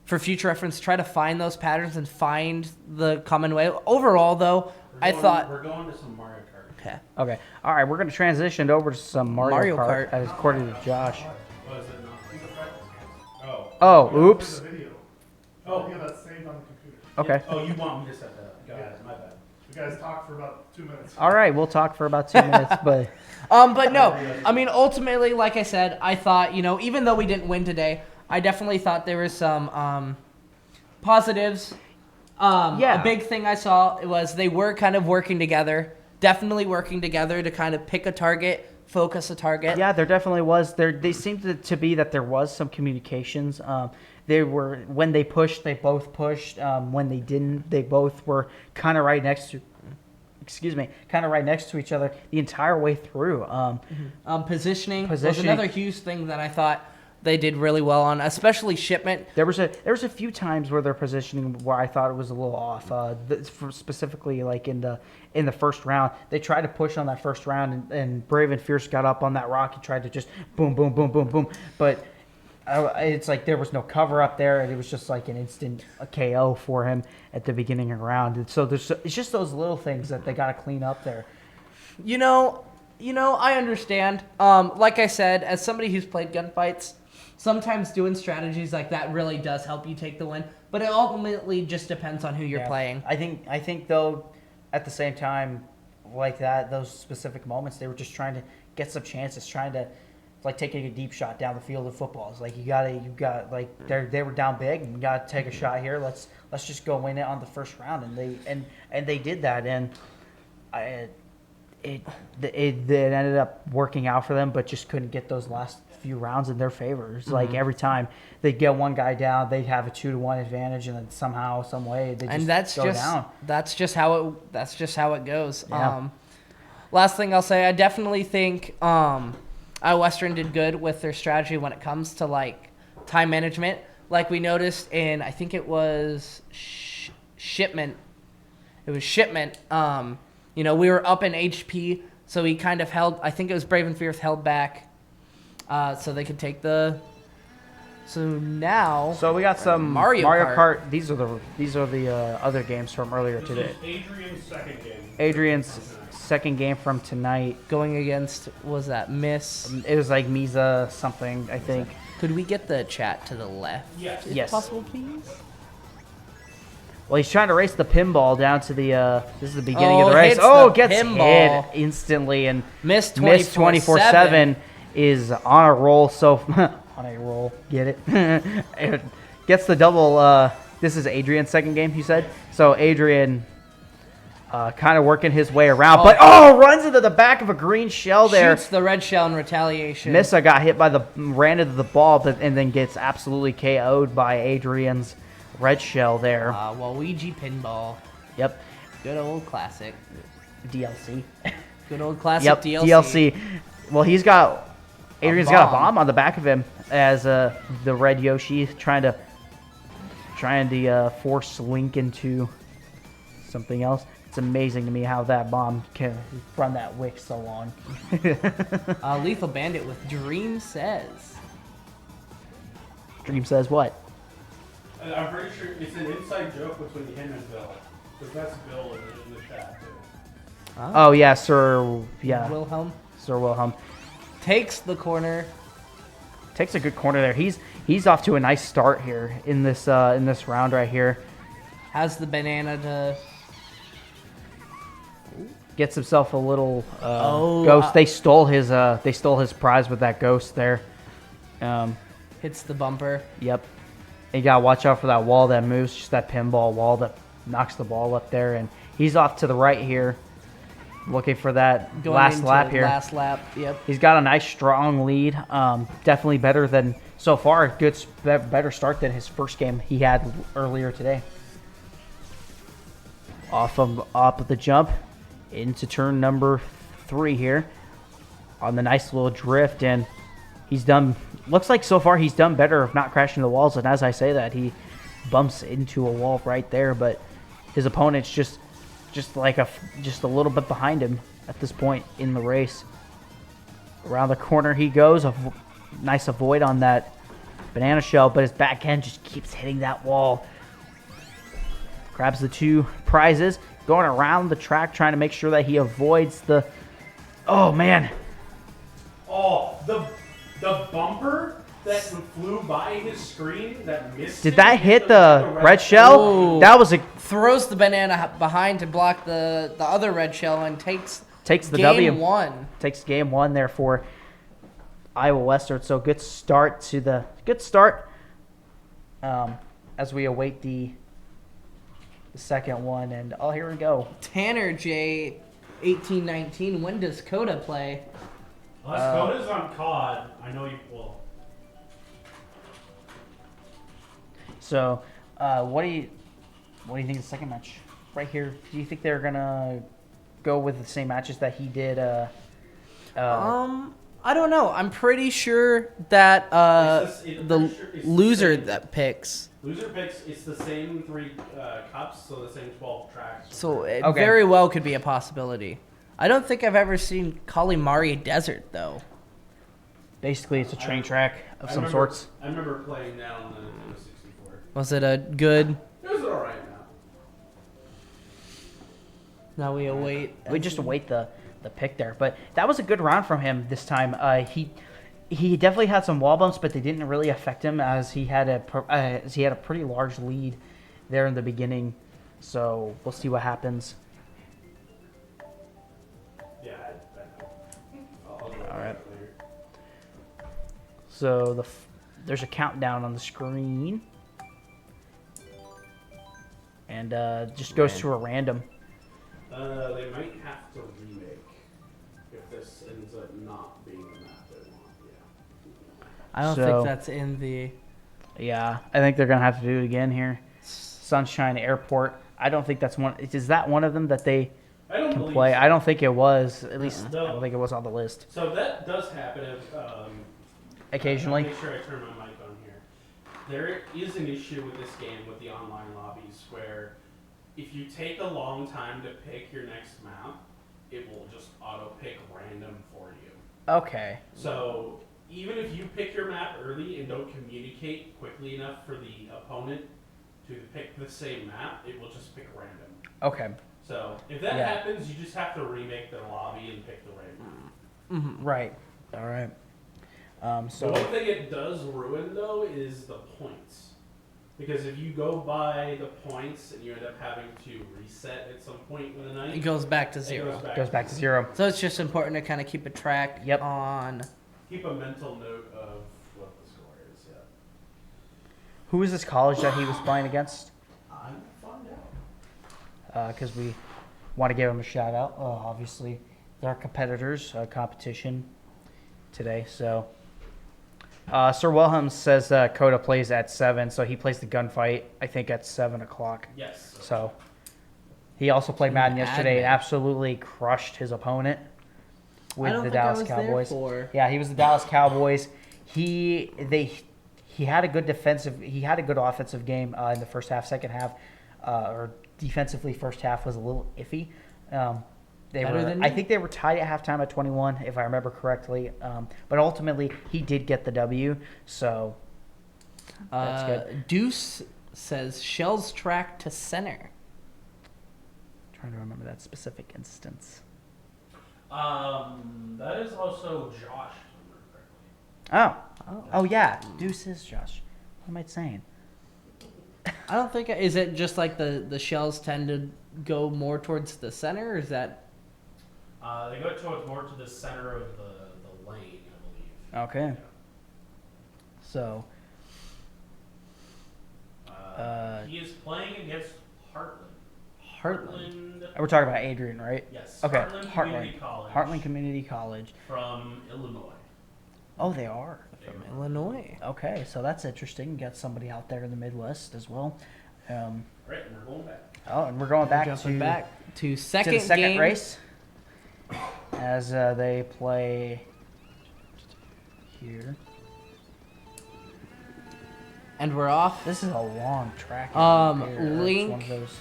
for future reference, try to find those patterns and find the common way. Overall, though, we're going to some Mario Kart. Okay. Okay. All right, we're going to transition over to some Mario Kart, Kart. according to Josh. Was it not? Oh, oops. Oh. Yeah, that's saved on the computer. Okay. Oh, you want me to set that up? Got it. My bad. You guys talked for about 2 minutes. All right, we'll talk for about 2 minutes, but But no, I mean, ultimately, like I said, I thought, you know, even though we didn't win today, I definitely thought there was some positives. A big thing I saw was they were kind of working together, definitely working together to kind of pick a target, focus a target. yeah, there definitely was. They seemed to be that there was some communications. They were when they pushed, they both pushed. When they didn't, they both were kind of right next to. Kind of right next to each other the entire way through. Positioning was Positioning. another huge thing that I thought they did really well on, especially shipment. There was a few times where their positioning where I thought it was a little off. Specifically, like in the first round, they tried to push on that first round, and Brave and Fierce got up on that rock and tried to just boom, boom, boom, boom, boom. But it's like there was no cover up there, and it was just like an instant KO for him at the beginning of the round. And so it's just those little things that they got to clean up there. You know, I understand. Like I said, as somebody who's played gunfights, sometimes doing strategies like that really does help you take the win. But it ultimately just depends on who you're playing. I think though, at the same time, like that, those specific moments, they were just trying to get some chances, trying to like taking a deep shot down the field of football. It's like you got like they were down big, and you got to take a shot here. Let's just go win it on the first round, and they did that, and it ended up working out for them, but just couldn't get those last few rounds in their favor. It's like every time they'd get one guy down, they'd have a 2-1 advantage, and then somehow, some way, they just go down. That's just how it goes. Yeah. Last thing I'll say, I definitely think Western did good with their strategy when it comes to like time management. Like we noticed in, I think it was shipment. It was shipment. We were up in HP, so he kind of held. I think it was Brave and Fierce held back, so they could take the. So now. So we got some Mario Kart. These are the other games from earlier today. Adrian's second game. Adrian's second game from tonight. Going against, what was that Miss? It was like Misa something, I think. Could we get the chat to the left? Yes. If Yes. possible, please. Well, he's trying to race the pinball down to the. This is the beginning of the Oh, race. hits Oh, the gets pinball. hit instantly, and Miss Miss 24/7 is on a roll. So on a roll, get it? It gets the double. This is Adrian's second game, you said. So Adrian, kind of working his way around, but runs into the back of a green shell there. Shoots the red shell in retaliation. Missa got hit by ran into the ball, and then gets absolutely KO'd by Adrian's red shell there. Waluigi pinball. Yep. Good old classic. DLC. Good old classic Yep, DLC. Well, Adrian's got a bomb on the back of him as the red Yoshi trying to force Link into something else. It's amazing to me how that bomb can run that wick so long. Lethal Bandit with Dream Says. Dream says what? I'm pretty sure it's an inside joke between him and Bill. Because that's Bill in the chat, too. Oh, yeah, Sir. Yeah. Wilhelm Sir Wilhelm. takes the corner. Takes a good corner there. He's off to a nice start here in this round right here. Has the banana to... Gets himself a little ghost. They stole his prize with that ghost there. Hits the bumper. Yep. And you gotta watch out for that wall that moves, just that pinball wall that knocks the ball up there. And he's off to the right here, looking for that Going last into lap here. Last lap, yep. He's got a nice strong lead. Definitely better than so far. Better start than his first game he had earlier today. Up of the jump into turn number 3 here on the nice little drift, and he's done. Looks like so far he's done better of not crashing the walls. And as I say that, he bumps into a wall right there, but his opponent's just a little bit behind him at this point in the race. Around the corner he goes. Nice avoid on that banana shell, but his back end just keeps hitting that wall. Grabs the 2 prizes, going around the track trying to make sure that he avoids the... Oh, man. Oh, the bumper that flew by his screen that missed. Did that hit the red shell? Ooh. That was a... Throws the banana behind to block the other red shell and takes the game W. 1. Takes game 1 there for Iowa Western. So good start as we await the second one. And here we go. Tanner J 1819. When does Coda play? Unless Coda's on COD, I know you will. So, what do you think of the second match right here? Do you think they're gonna go with the same matches that he did? I don't know. I'm pretty sure that the it's loser the same. that picks. Loser picks. It's the same 3 cups, so the same 12 tracks. So it Okay. very well could be a possibility. I don't think I've ever seen Kalimari Desert though. Basically, it's a train track of some remember, sorts. I remember playing that on the Nintendo 64. Was it a good? It was alright now. Now we await. We just await the pick there, but that was a good round from him this time. He definitely had some wall bumps, but they didn't really affect him as he had a pretty large lead there in the beginning. So we'll see what happens. Yeah, I know. I'll go All right. later. So there's a countdown on the screen, and just goes to a random. They might have to remake if this ends up not being the map they want. Yeah. I don't So- think that's in the. Yeah, I think they're gonna have to do it again here. Sunshine Airport. I don't think that's one. Is that one of them that they I don't can believe play? so. I don't think it was. At least No. I don't think it was on the list. So that does happen. Occasionally. Make sure I turn my mic on here. There is an issue with this game with the online lobbies where if you take a long time to pick your next map, it will just auto pick random for you. Okay. So even if you pick your map early and don't communicate quickly enough for the opponent to pick the same map, it will just pick random. Okay. So if that Yeah. happens, you just have to remake the lobby and pick the random. Right. All right. The So one thing it does ruin though is the points. Because if you go by the points and you end up having to reset at some point in the night, It goes back to it zero. goes back to 0. So it's just important to kind of keep a track Yep. on. Keep a mental note of what the score is. Yeah. Who is this college that he was playing against? I'm gonna find out. Because we want to give him a shout out. Obviously, they're our competitors, competition today. So, Sir Wilhelm says Coda plays at 7, so he plays the gunfight, I think, at 7 o'clock. Yes. So, he also played Madden yesterday and Madden. absolutely crushed his opponent with I don't the think I Dallas was there Cowboys. for. Yeah, he was the Dallas Cowboys. He had a good defensive. He had a good offensive game in the first half. Second half, or defensively, first half was a little iffy. Better than I me? think they were tied at halftime at 21, if I remember correctly. But ultimately, he did get the W. So that's good. Deuce says shells track to center. Trying to remember that specific instance. That is also Josh. if I remember correctly. Oh yeah, Deuce is Josh. What am I saying? I don't think. Is it just like the shells tend to go more towards the center? Or is that? They go towards more to the center of the lane, I believe. Okay. So He is playing against Heartland. Heartland. we're talking about Adrian, right? Yes. Okay, Heartland Community Heartland. College. Heartland Community College. From Illinois. Oh, they are. From Illinois. Okay, so that's interesting. Got somebody out there in the Midwest as well. Right, and we're going back. Oh, and we're going back Jumping to back to to second, the second game. race as they play here. And we're off. This is a long track. Um, here. It's Link- one of those.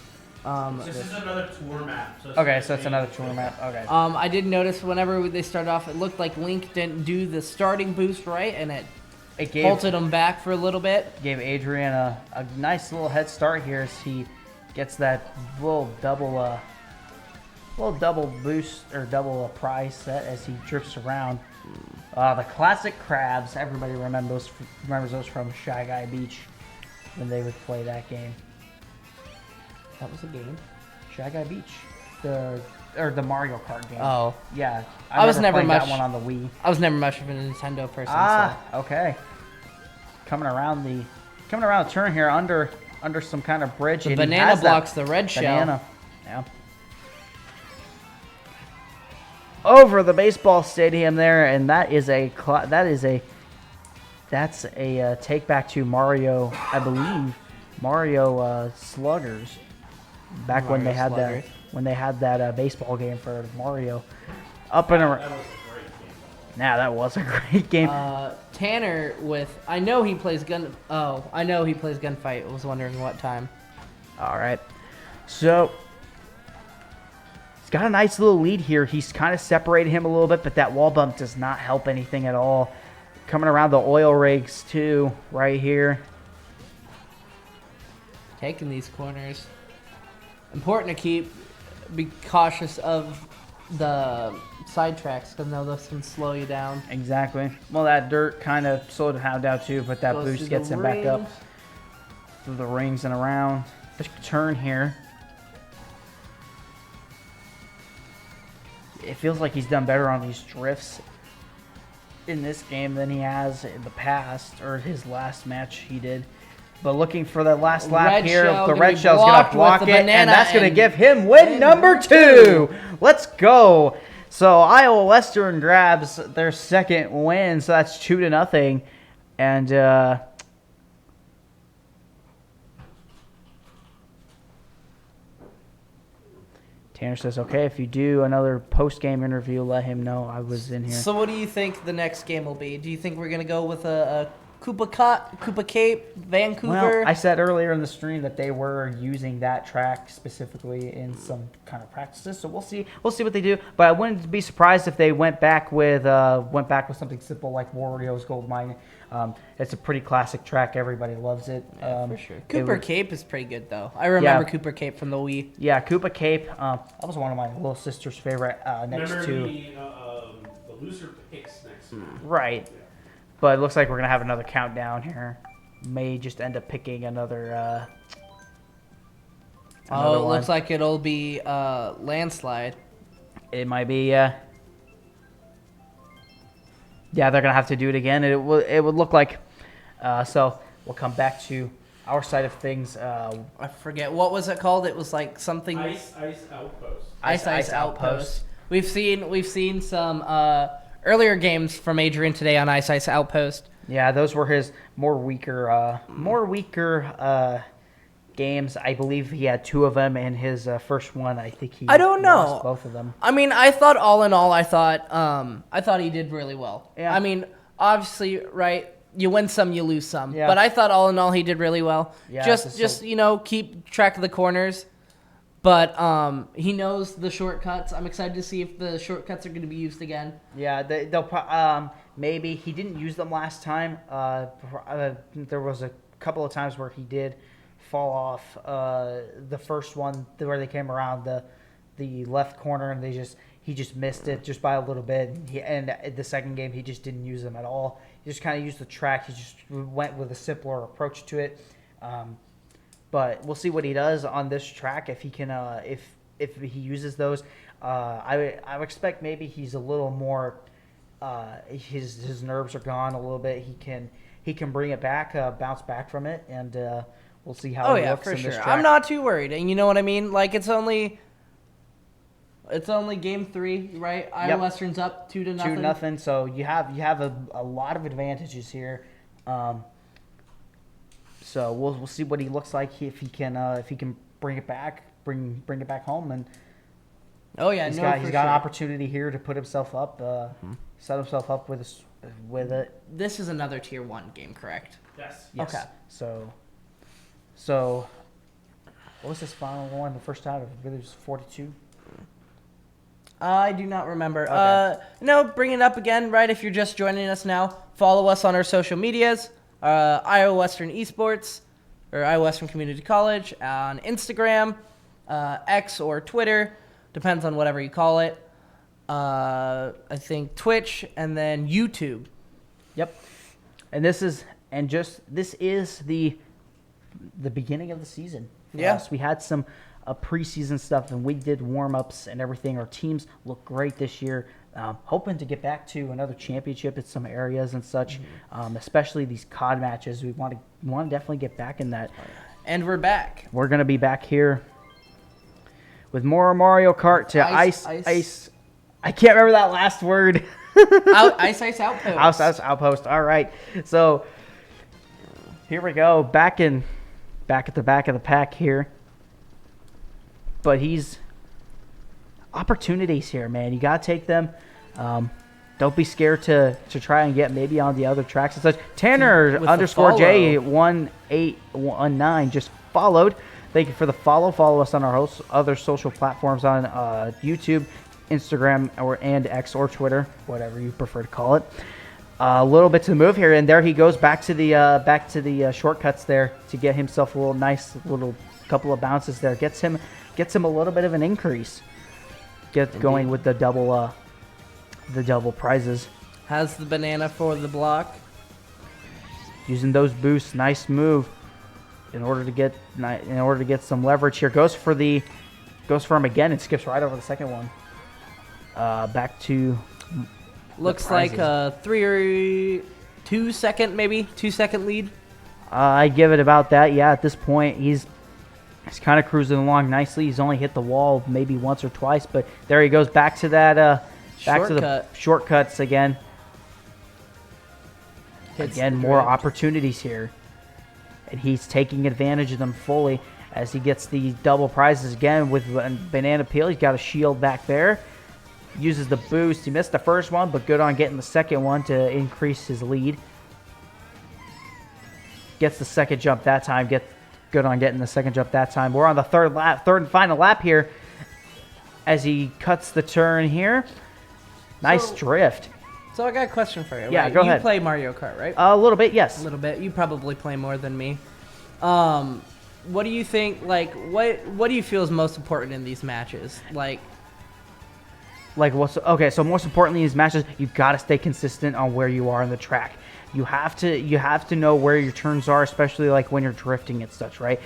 This is another tour map. So Okay, so it's another tour map. Okay. I did notice whenever they started off, it looked like Link didn't do the starting boost right, and it It gave halted him back for a little bit. Adrian a nice little head start here as he gets that little double boost or double prize set as he drifts around. The classic crabs. Everybody remembers those from Shy Guy Beach when they would play that game. That was a game. Shy Guy Beach, the Mario Kart game. Oh, Yeah, I was never played much- that one on the Wii. I was never much of a Nintendo person. Okay. Coming around the turn here under some kind of bridge. so the and he banana has that blocks the red shell. banana. Yeah. Over the baseball stadium there, and that's a take back to Mario, I believe, Mario Sluggers. Back when Mario they had Sluggers. that baseball game for Mario, up and around. That was a great game. Nah, that was a great game. Tanner with I know he plays Gunfight. I was wondering what time. All right. So he's got a nice little lead here. He's kind of separated him a little bit, but that wall bump does not help anything at all. Coming around the oil rigs too, right here. Taking these corners. Important to be cautious of the side tracks because now those can slow you down. Exactly. Well, that dirt kind of slowed him down too, but that Goes boost through gets the him back up rings. through the rings and around. The turn here. It feels like he's done better on these drifts in this game than he has in the past, or his last match he did. But looking for the last lap Red here, shell the gonna red be shell's going blocked to with block the it, and banana that's going to and give him win number 2. Let's go. So Iowa Western grabs their second win, so that's 2-0. And Tanner says, okay, if you do another post-game interview, let him know I was in here. So what do you think the next game will be? Do you think we're gonna go with a Koopa Cape, Vancouver? Well, I said earlier in the stream that they were using that track specifically in some kind of practices, so we'll see. We'll see what they do. But I wouldn't be surprised if they went back with something simple like Wario's Gold Mine. It's a pretty classic track. Everybody loves it. For sure. Cooper Cape is pretty good though. I remember Cooper Cape from the Wii. Yeah, Koopa Cape. That was one of my little sister's favorite. Next Remember to the loser picks next. right. Yeah. But it looks like we're going to have another countdown here. May just end up picking another It one. looks like it'll be landslide. It might be, yeah. Yeah, they're going to have to do it again. It would look like. So we'll come back to our side of things. I forget. What was it called? It was like something... Ice Outpost. Ice Outpost. We've seen some... earlier games from Adrian today on Ice Outpost. Yeah, those were his more weaker games. I believe he had 2 of them in his first one. I think he lost both of them. I mean, I thought all in all, I thought he did really well. Yeah. I mean, obviously, right? You win some, you lose some. Yeah. But I thought all in all, he did really well. Yeah, just keep track of the corners. But he knows the shortcuts. I'm excited to see if the shortcuts are going to be used again. Yeah, they'll maybe he didn't use them last time. There was a couple of times where he did fall off. The first one where they came around the left corner and he just missed it just by a little bit. And the second game he just didn't use them at all. He just kind of used the track. He just went with a simpler approach to it. But we'll see what he does on this track if he can if he uses those. I would expect maybe he's a little more his nerves are gone a little bit. He can bring it back, bounce back from it, and we'll see how he looks for in sure. this track. I'm not too worried, and you know what I mean. Like it's only game 3, right? Iowa Western's up 2-0. 2-0. So you have a lot of advantages here. So we'll see what he looks like if he can bring it back, bring it back home, and he's got an opportunity here to put himself up, set himself up with it. This is another tier 1 game, correct? Yes. Yes. Okay. So what was this final one? The first out of it was 42. I do not remember. Okay. No, bring it up again, right? If you're just joining us now, follow us on our social medias. Iowa Western Esports, or Iowa Western Community College on Instagram, X or Twitter, depends on whatever you call it. I think Twitch, and then YouTube. Yep. And this is the beginning of the season for us. We had some preseason stuff, and we did warm-ups and everything. Our teams look great this year. Hoping to get back to another championship in some areas and such, especially these CoD matches. We want to definitely get back in that. And we're back. We're going to be back here with more Mario Kart to ice. I can't remember that last word. Ice Outpost. Ice Outpost. All right. So here we go. Back at the back of the pack here. But opportunities here, man. You got to take them. don't be scared to try and get maybe on the other tracks and such. Tanner With the underscore follow. J1819 just followed. Thank you for the follow. Follow us on our other social platforms on YouTube, Instagram, and X or Twitter, whatever you prefer to call it. A little bit to the move here, and there he goes back to the shortcuts there to get himself a nice little couple of bounces there. Gets him a little bit of an increase. Going with the double prizes. Has the banana for the block. Using those boosts, nice move in order to get some leverage here. Goes for him again and skips right over the second one. Back to Looks like a 2 second lead. I give it about that. Yeah, at this point he's kind of cruising along nicely. He's only hit the wall maybe once or twice, but there he goes back to that back to the shortcuts again. Again, more opportunities here, and he's taking advantage of them fully as he gets the double prizes again with banana peel. He's got a shield back there. Uses the boost. He missed the first one, but good on getting the second one to increase his lead. Gets the second jump that time. Good on getting the second jump that time. We're on the third and final lap here as he cuts the turn here. Nice drift. So I got a question for you. Yeah, right? go ahead. You play Mario Kart, right? A little bit, yes. A little bit. You probably play more than me. What do you think? Like, what do you feel is most important in these matches? Okay, so most importantly in these matches, you've got to stay consistent on where you are on the track. You have to know where your turns are, especially like when you're drifting and such, right?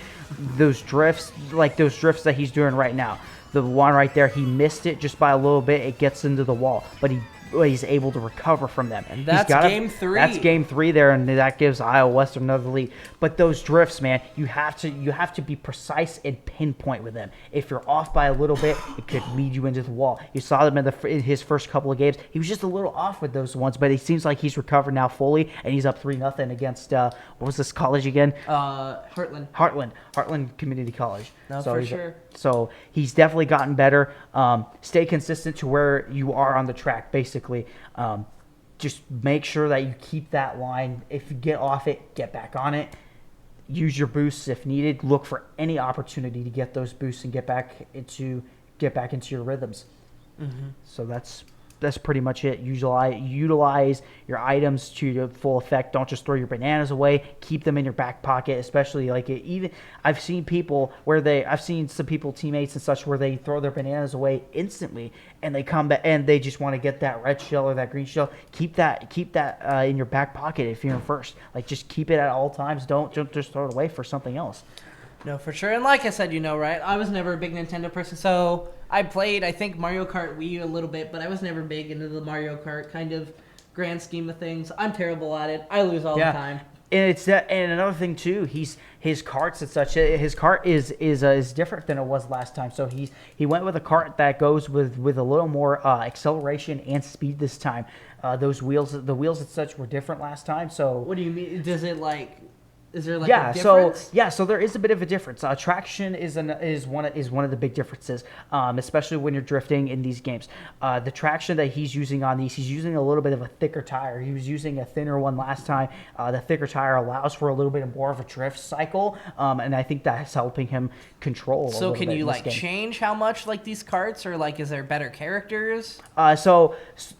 Those drifts that he's doing right now. The one right there, he missed it just by a little bit. It gets into the wall, but he's able to recover from them. And that's game 3. That's game 3 there, and that gives Iowa Western another lead. But those drifts, man, you have to be precise and pinpoint with them. If you're off by a little bit, it could lead you into the wall. You saw them in his first couple of games. He was just a little off with those ones, but it seems like he's recovered now fully, and he's up 3-0 against what was this college again? Heartland Community College. No, for sure. So he's definitely gotten better. Stay consistent to where you are on the track, basically. Just make sure that you keep that line. If you get off it, get back on it. Use your boosts if needed. Look for any opportunity to get those boosts and get back into your rhythms. Mm-hmm. So that's pretty much it. Utilize your items to full effect. Don't just throw your bananas away. Keep them in your back pocket, especially I've seen some people, teammates and such, where they throw their bananas away instantly and they come back and they just want to get that red shell or that green shell. Keep that in your back pocket if you're in first. Just keep it at all times. Don't just throw it away for something else. No, for sure. And like I said, right, I was never a big Nintendo person, so I played, I think, Mario Kart Wii a little bit, but I was never big into the Mario Kart kind of grand scheme of things. I'm terrible at it. I lose all the time. And and another thing too, his carts and such. His cart is different than it was last time. So he went with a cart that goes with a little more acceleration and speed this time. The wheels and such were different last time. So what do you mean? Is there a difference? So there is a bit of a difference. Traction is one of the big differences, especially when you're drifting in these games. The traction that he's using on these, he's using a little bit of a thicker tire. He was using a thinner one last time. The thicker tire allows for a little bit more of a drift cycle, and I think that's helping him control. So can you change how much these carts, or is there better characters?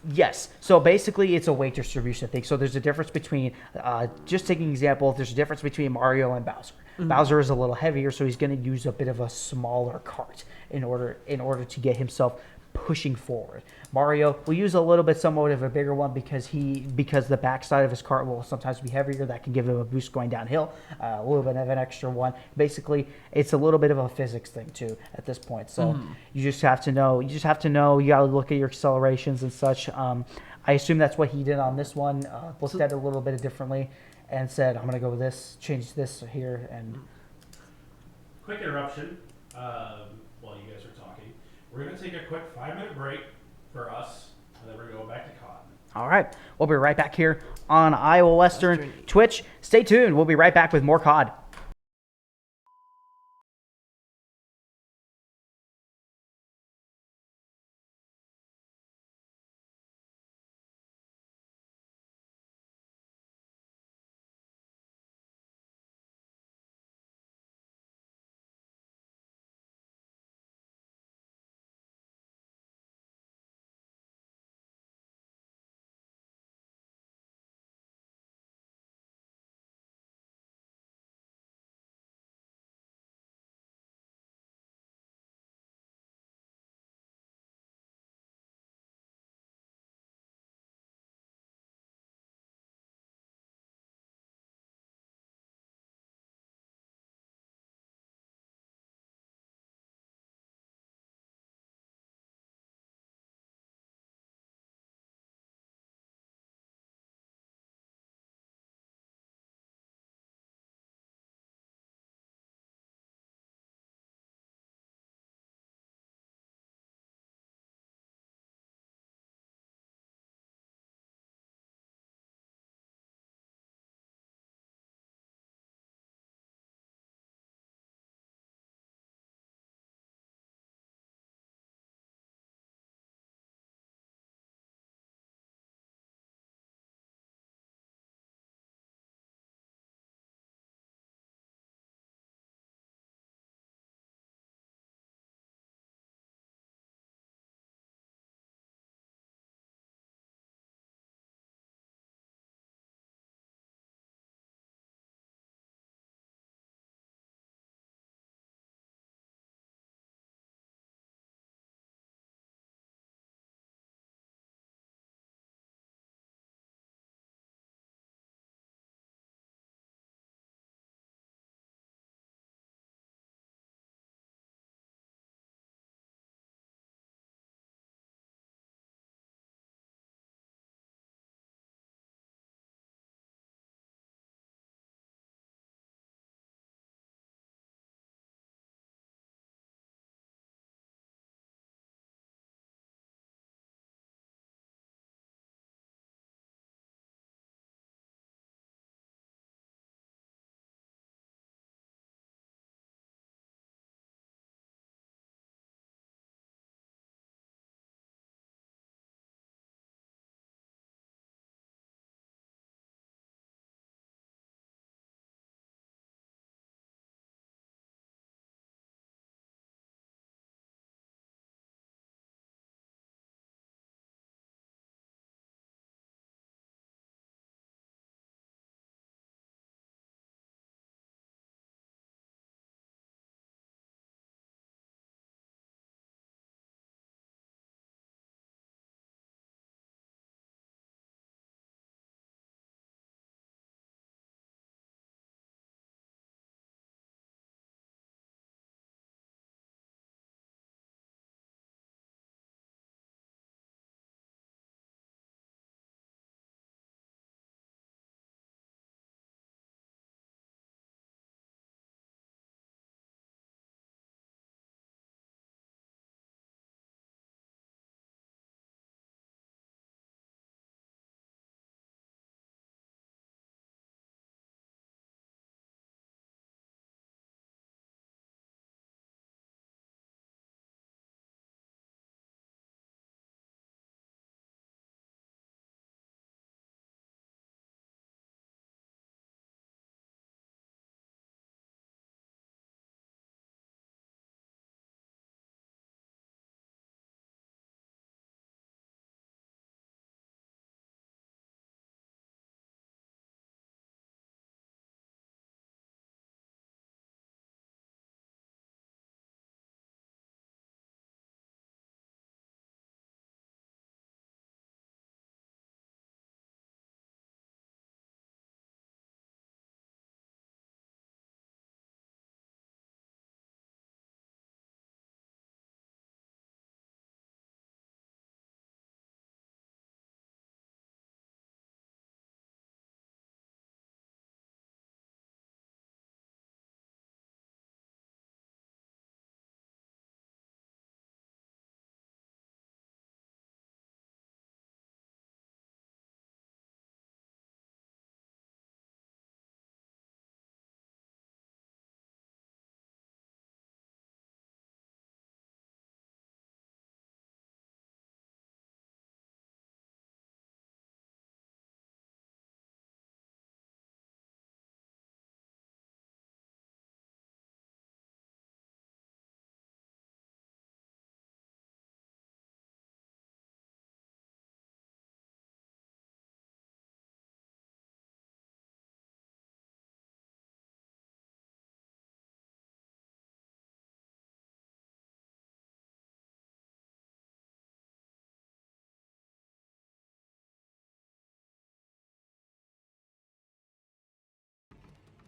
Yes. So basically, it's a weight distribution thing. So there's a difference between just taking an example. There's a difference between Mario and Bowser. Mm-hmm. Bowser is a little heavier, so he's going to use a bit of a smaller cart in order to get himself pushing forward. Mario will use somewhat of a bigger one because the backside of his cart will sometimes be heavier. That can give him a boost going downhill, a little bit of an extra one. Basically, it's a little bit of a physics thing too at this point. So you just have to know. You got to look at your accelerations and such. I assume that's what he did on this one. Looked at it a little bit differently and said, I'm going to go with this, change this here. And quick interruption while you guys are talking. We're going to take a quick 5-minute break for us, and then we're going to go back to CoD. All right. We'll be right back here on Iowa Western Twitch. Stay tuned. We'll be right back with more CoD.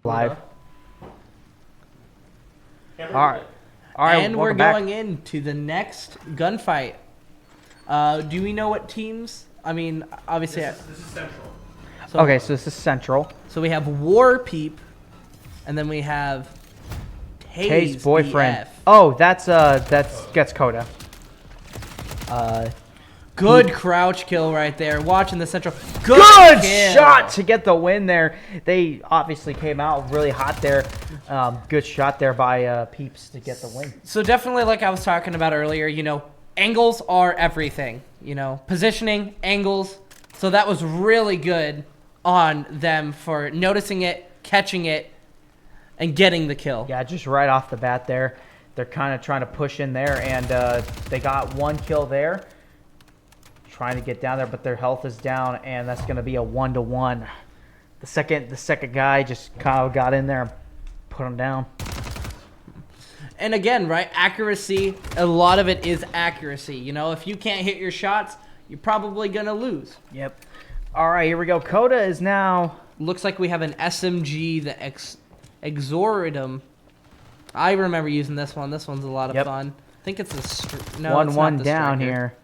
Live. Yeah, All right. All right. And we're welcome back. going into the next gunfight. Do we know what teams? I mean, obviously. This is Central. So, Okay, so this is Central. So we have War Peep, and then we have Hayes' boyfriend. BF. Oh, that's gets Coda. Good crouch kill right there. Watching the Central. Good kill. shot to get the win there. They obviously came out really hot there. Good shot there by Peeps to get the win. So definitely, like I was talking about earlier, angles are everything. Positioning, angles. So that was really good on them for noticing it, catching it, and getting the kill. Yeah, just right off the bat there. They're kind of trying to push in there, and they got one kill there. Trying to get down there, but their health is down, and that's going to be a 1-to-1. The second guy just kind of got in there and put him down. And again, right, accuracy, a lot of it is accuracy. If you can't hit your shots, you're probably going to lose. Yep. All right, here we go. Coda is now... Looks like we have an SMG, the Exoridum. I remember using this one. This one's a lot of fun. I think it's a... No, 1-1 it's not the down striker. here.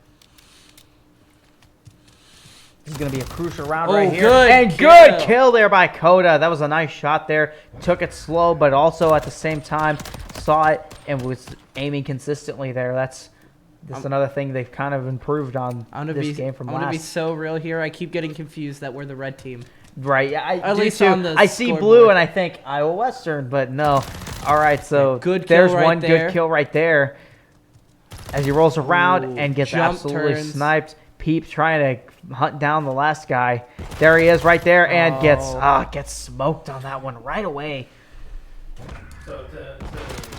This is going to be a crucial round Oh, right here. good And kill. good kill there by Coda. That was a nice shot there. Took it slow, but also at the same time saw it and was aiming consistently there. That's another thing they've kind of improved on this game from I'm going to be last. so real here. I keep getting confused that we're the red team. Right, yeah, I At do least too. on the I see scoreboard. blue and I think Iowa Western, but no. All right, so Good kill there's right one there. good kill right there. As he rolls around Ooh, and gets jump absolutely turns. sniped. Peep trying to hunt down the last guy. There he is right there and gets smoked on that one right away. So to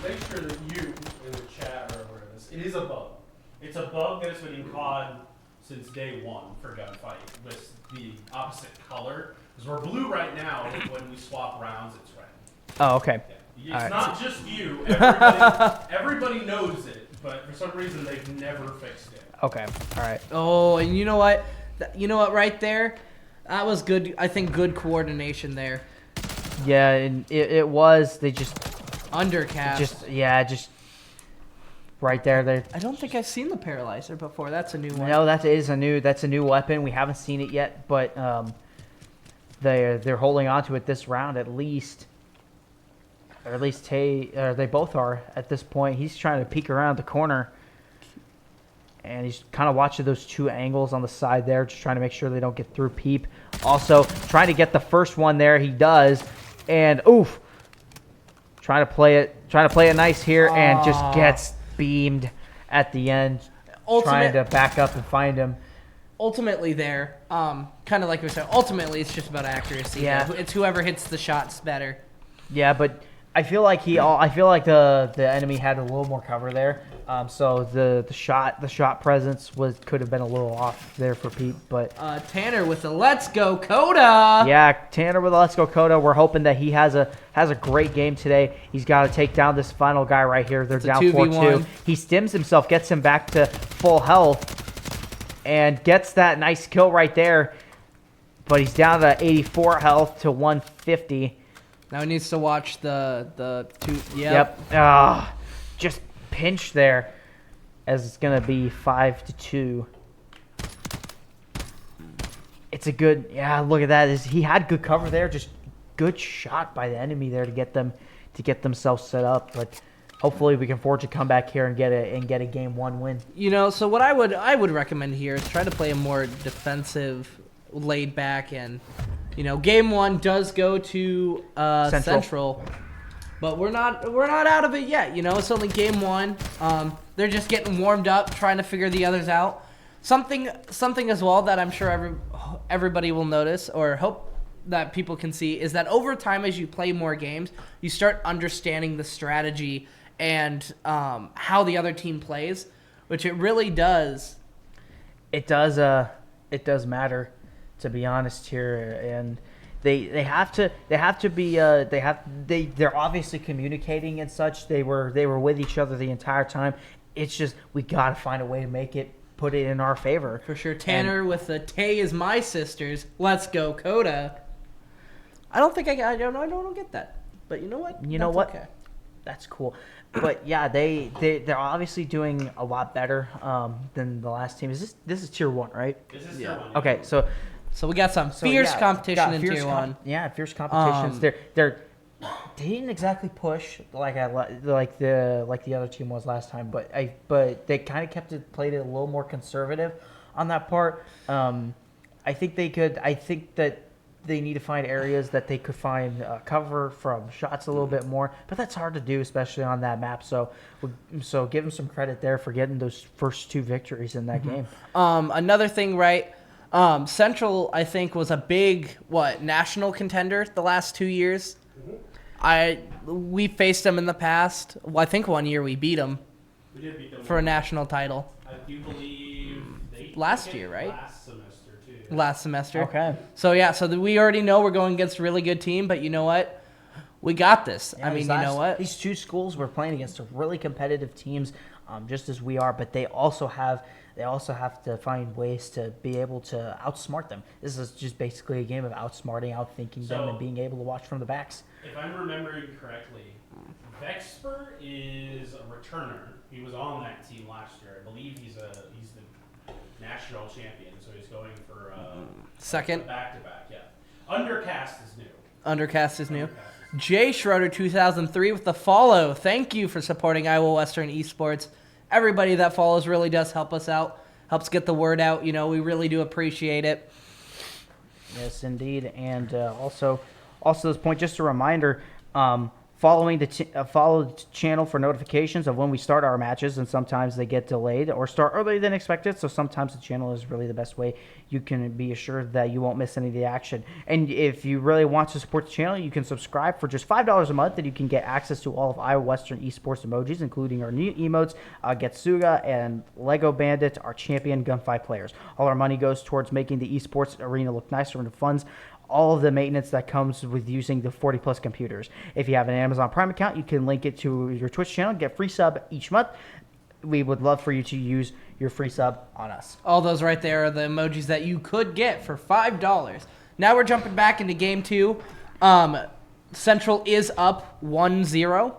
make sure that you in the chat are aware of this, it is a bug. It's a bug that has been in CoD since day one for Gunfight with the opposite color. Because we're blue right now, and when we swap rounds, it's red. Oh, okay. Yeah. All It's right. not just you. Everybody knows it, but for some reason they've never fixed it. Okay. All right. Oh, and you know what? Right there? That was good. I think good coordination there. Yeah, and it was. They just Undercast. just right there. I don't think I've seen the Paralyzer before. That's a new one. No, that's a new weapon. We haven't seen it yet, but they're holding on to it this round at least. Or at least they both are at this point. He's trying to peek around the corner. And he's kind of watching those two angles on the side there, just trying to make sure they don't get through Peep. Also, trying to get the first one there. He does. And oof. Trying to play it nice here and just gets beamed at the end. Trying to back up and find him. Ultimately there, kind of like we said, ultimately it's just about accuracy. Yeah. It's whoever hits the shots better. Yeah, but I feel like the enemy had a little more cover there. So the shot presence could have been a little off there for Pete, but Tanner with the Let's Go Coda. yeah, Tanner with the Let's Go Coda. We're hoping that he has a great game today. He's got to take down this final guy right here. They're It's a down 2v1. 4-2. He stims himself, gets him back to full health, and gets that nice kill right there. But he's down to 84 health to 150. Now he needs to watch the two. Yep. Just pinch there, as it's gonna be 5-2. It's a good, look at that. He had good cover there, just good shot by the enemy there to get themselves set up. But hopefully we can forge a comeback here and get a game one win. So what I would recommend here is try to play a more defensive, laid back, and game one does go to Central. But we're not out of it yet. It's only game one. They're just getting warmed up, trying to figure the others out. Something as well that I'm sure everybody will notice or hope that people can see is that over time, as you play more games, you start understanding the strategy and how the other team plays, which it really does. It does matter, to be honest here, and they're obviously communicating and such. They were with each other the entire time. It's just we gotta find a way to put it in our favor. For sure. Tanner with the Tay is my sisters. Let's go, Coda. I don't think I don't get that. But you know what? You know That's what? Okay. That's cool. But yeah, they're obviously doing a lot better than the last team. This is tier 1, right? This is Yeah. tier 1. Okay, so So we got some so, fierce yeah, competition got in fierce tier 1. Yeah, fierce competitions. They didn't exactly push like the other team was last time, but they kind of played it a little more conservative on that part. I think that they need to find areas that they could find cover from shots a little bit more, but that's hard to do, especially on that map. So give them some credit there for getting those first 2 victories in that game. Another thing, right? Central, I think, was a big national contender the last 2 years. We faced them in the past. Well, I think 1 year we beat them We did beat them for a national title I do believe they last took it year, right? Last semester too. last semester. Okay. So yeah, we already know we're going against a really good team, but you know what? We got this. Yeah, I mean, these you know what? These 2 schools were playing against really competitive teams, just as we are, but they also have to find ways to be able to outsmart them. This is just basically a game of outsmarting, outthinking them, and being able to watch from the backs. If I'm remembering correctly, Vexper is a returner. He was on that team last year. I believe he's the national champion, so he's going for Second. back-to-back. Yeah, Undercast is new. Undercast is new. Undercast is Jay Schroeder 2003 with the follow. Thank you for supporting Iowa Western Esports. Everybody that follows really does help us out. Helps get the word out. You know, we really do appreciate it. Yes, indeed. And also this point, just a reminder, follow the channel for notifications of when we start our matches, and sometimes they get delayed or start earlier than expected, so sometimes the channel is really the best way you can be assured that you won't miss any of the action. And if you really want to support the channel, you can subscribe for just $5 a month, and you can get access to all of Iowa Western Esports emojis, including our new emotes, Getsuga and Lego Bandit, our champion Gunfight players. All our money goes towards making the esports arena look nicer, and funds all of the maintenance that comes with using the 40+ computers. If you have an Amazon Prime account, you can link it to your Twitch channel, get free sub each month. We would love for you to use your free sub on us. All those right there are the emojis that you could get for $5. Now we're jumping back into game 2. Central is up 1-0.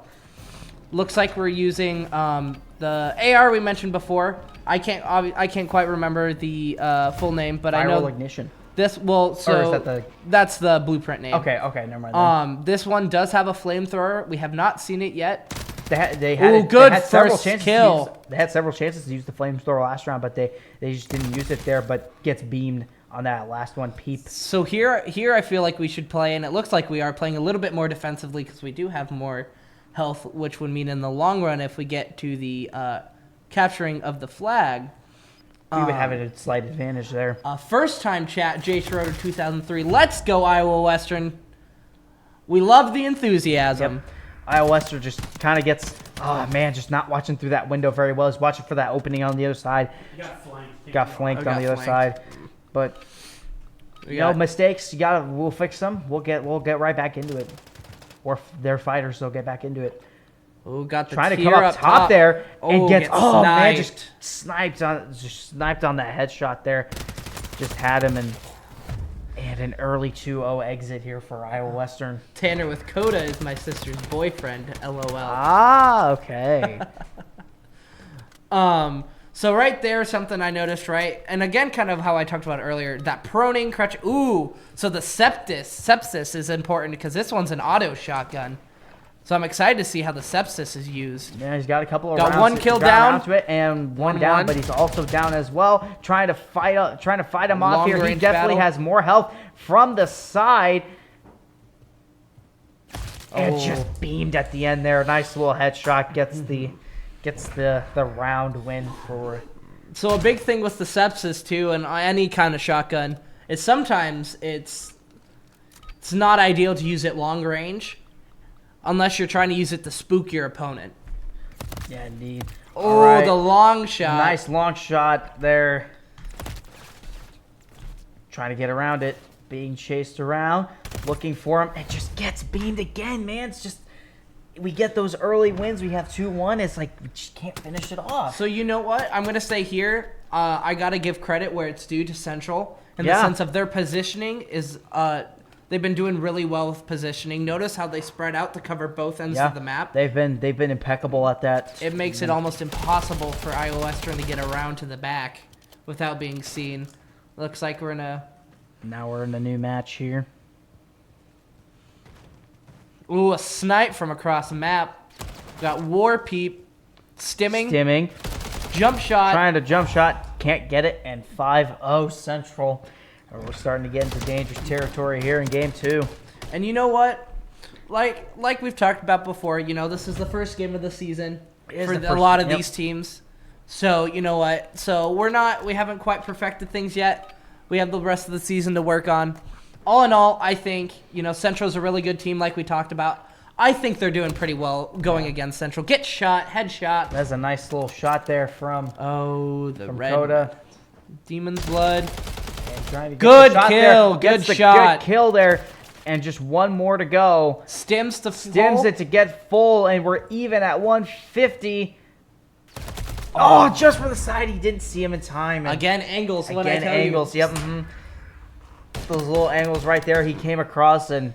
Looks like we're using the AR we mentioned before. I can't quite remember the full name, but I know Viral Ignition. this. Or is that that's the blueprint name. Okay, never mind. Then. This one does have a flamethrower. We have not seen it yet. They good had several first chances kill. they had several chances to use the flamethrower last round, but they just didn't use it there. But gets beamed on that last one. Peep. So here I feel like we should play, and it looks like we are playing a little bit more defensively because we do have more health, which would mean in the long run, if we get to the capturing of the flag, We would have a slight advantage there. First time chat, Jay Schroeder 2003. Let's go Iowa Western. We love the enthusiasm. Yep. Iowa Western just kind of gets, just not watching through that window very well. He's watching for that opening on the other side. He got flanked. Got flanked on the other side. But mistakes, we'll fix them. We'll get right back into it. Or their fighters, they'll get back into it. Oh, got the Trying to tier come up top there and gets sniped. just sniped on that headshot there. Just had him, and an early 2-0 exit here for Iowa Western. Tanner with Coda is my sister's boyfriend. LOL. Okay. So right there, something I noticed, right? And again, kind of how I talked about earlier, that proning crutch. Ooh, so the sepsis is important because this one's an auto shotgun. So I'm excited to see how the sepsis is used. Yeah, he's got a couple of got rounds. one kill got down around to it and one down, but he's also down as well. Trying to fight him off here. He Long-range definitely battle. has more health from the side. And just beamed at the end there. Nice little headshot gets the round win for. So a big thing with the sepsis too, and any kind of shotgun, is sometimes it's not ideal to use it long range, unless you're trying to use it to spook your opponent. Yeah, indeed. Oh, Alright. the long shot. Nice long shot there. Trying to get around it. Being chased around. Looking for him. And just gets beamed again, man. It's just... We get those early wins. We have 2-1. It's like we just can't finish it off. So you know what? I'm going to say here, I got to give credit where it's due to Central in the sense of their positioning is... They've been doing really well with positioning. Notice how they spread out to cover both ends Yeah, of the map. they've been impeccable at that. It makes it almost impossible for Iowa Western to get around to the back without being seen. Looks like we're in a... Now we're in a new match here. Ooh, a snipe from across the map. Got War Peep. Stimming. Jump shot. Trying to jump shot. Can't get it. And 5-0 Central. We're starting to get into dangerous territory here in game 2. And you know what? Like we've talked about before, you know, this is the first game of the season for a lot of these teams. So, you know what? So, we haven't quite perfected things yet. We have the rest of the season to work on. All in all, I think, you know, Central's a really good team like we talked about. I think they're doing pretty well going against Central. Get shot, headshot. That's a nice little shot there from red CoD. Demon's Blood. And trying to get Good the shot kill, there. good Gets the shot. Good kill there. And just one more to go. Stims Stims it to get full, and we're even at 150. Oh, just for the side. He didn't see him in time. And again, angles. What I again, tell angles. you. Yep. Those little angles right there. He came across, and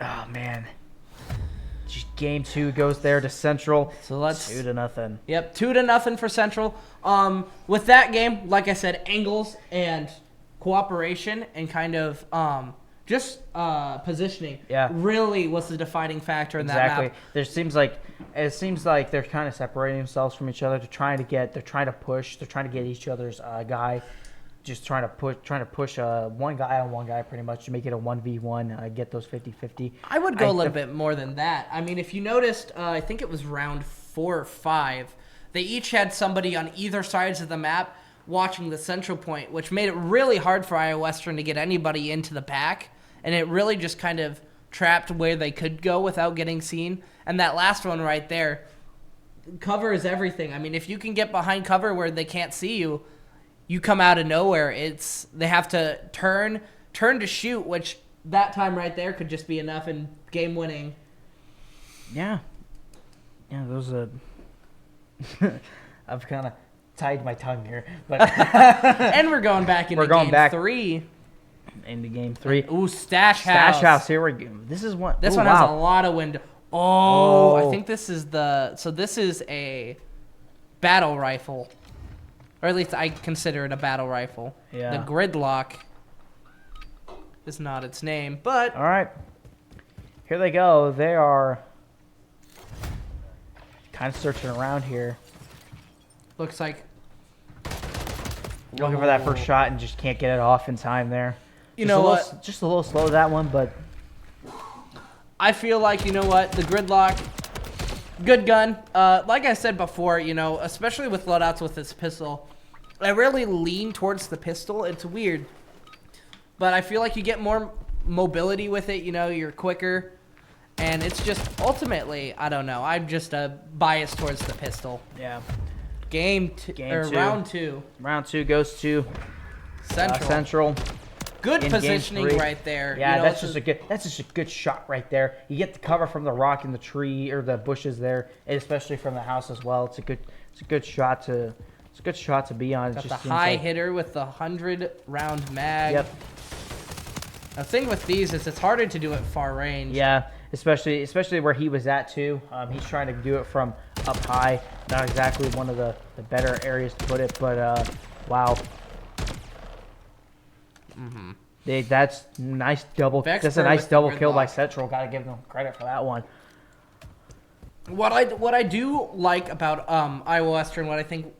oh man, just game 2 goes there to Central. So let's 2-0. Yep, 2-0 for Central. With that game, like I said, angles and cooperation and kind of just positioning really was the defining factor in that map. It seems like they're kind of separating themselves from each other. They're trying to push. They're trying to get each other's guy. Just trying to push one guy on one guy pretty much to make it a 1v1, get those 50-50. I would go a little bit more than that. I mean, if you noticed, I think it was round 4 or 5, they each had somebody on either sides of the map watching the central point, which made it really hard for Iowa Western to get anybody into the back, and it really just kind of trapped where they could go without getting seen. And that last one right there, cover is everything. I mean, if you can get behind cover where they can't see you, you come out of nowhere. They have to turn to shoot, which that time right there could just be enough in game winning. Yeah, those I've kind of tied my tongue here, but and we're going back into game 3. Into game 3. Ooh, Stash House. Stash House. Here we go. This one has a lot of window. Oh, I think this is this is a battle rifle. Or at least I consider it a battle rifle. Yeah. The Gridlock is not its name, but... All right. Here they go. They are kind of searching around here. Looks like... Looking for that first shot and just can't get it off in time there. You know what? Just a little slow, that one, but... I feel like, you know what? The Gridlock... Good gun. Like I said before, you know, especially with loadouts with this pistol, I really lean towards the pistol. It's weird. But I feel like you get more mobility with it. You know, you're quicker. And it's just, ultimately, I don't know. I'm just biased towards the pistol. Yeah. Round 2. Round 2 goes to Central. Good in positioning right there. Yeah, you know, that's just a good shot right there. You get the cover from the rock and the tree or the bushes there, and especially from the house as well. It's a good shot to be on. Got the high hitter with the 100-round mag. Yep. The thing with these is it's harder to do at far range. Yeah, especially where he was at too. He's trying to do it from up high. Not exactly one of the better areas to put it, but wow. Mm-hmm. That's nice double. That's a nice double kill by Central. Got to give them credit for that one. What I do like about Iowa Western, what I think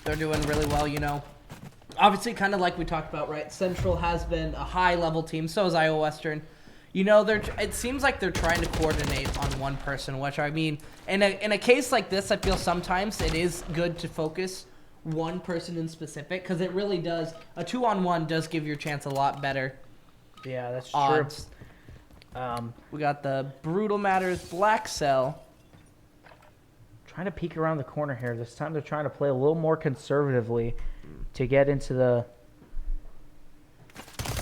they're doing really well, you know, obviously kind of like we talked about, right? Central has been a high level team, so is Iowa Western. You know, it seems like they're trying to coordinate on one person, which I mean, in a case like this, I feel sometimes it is good to focus one person in specific, because it really does. A 2-on-1 does give your chance a lot better. Yeah, that's odds. True. We got the Brutal Matters Black Cell. Trying to peek around the corner here. This time they're trying to play a little more conservatively to get into the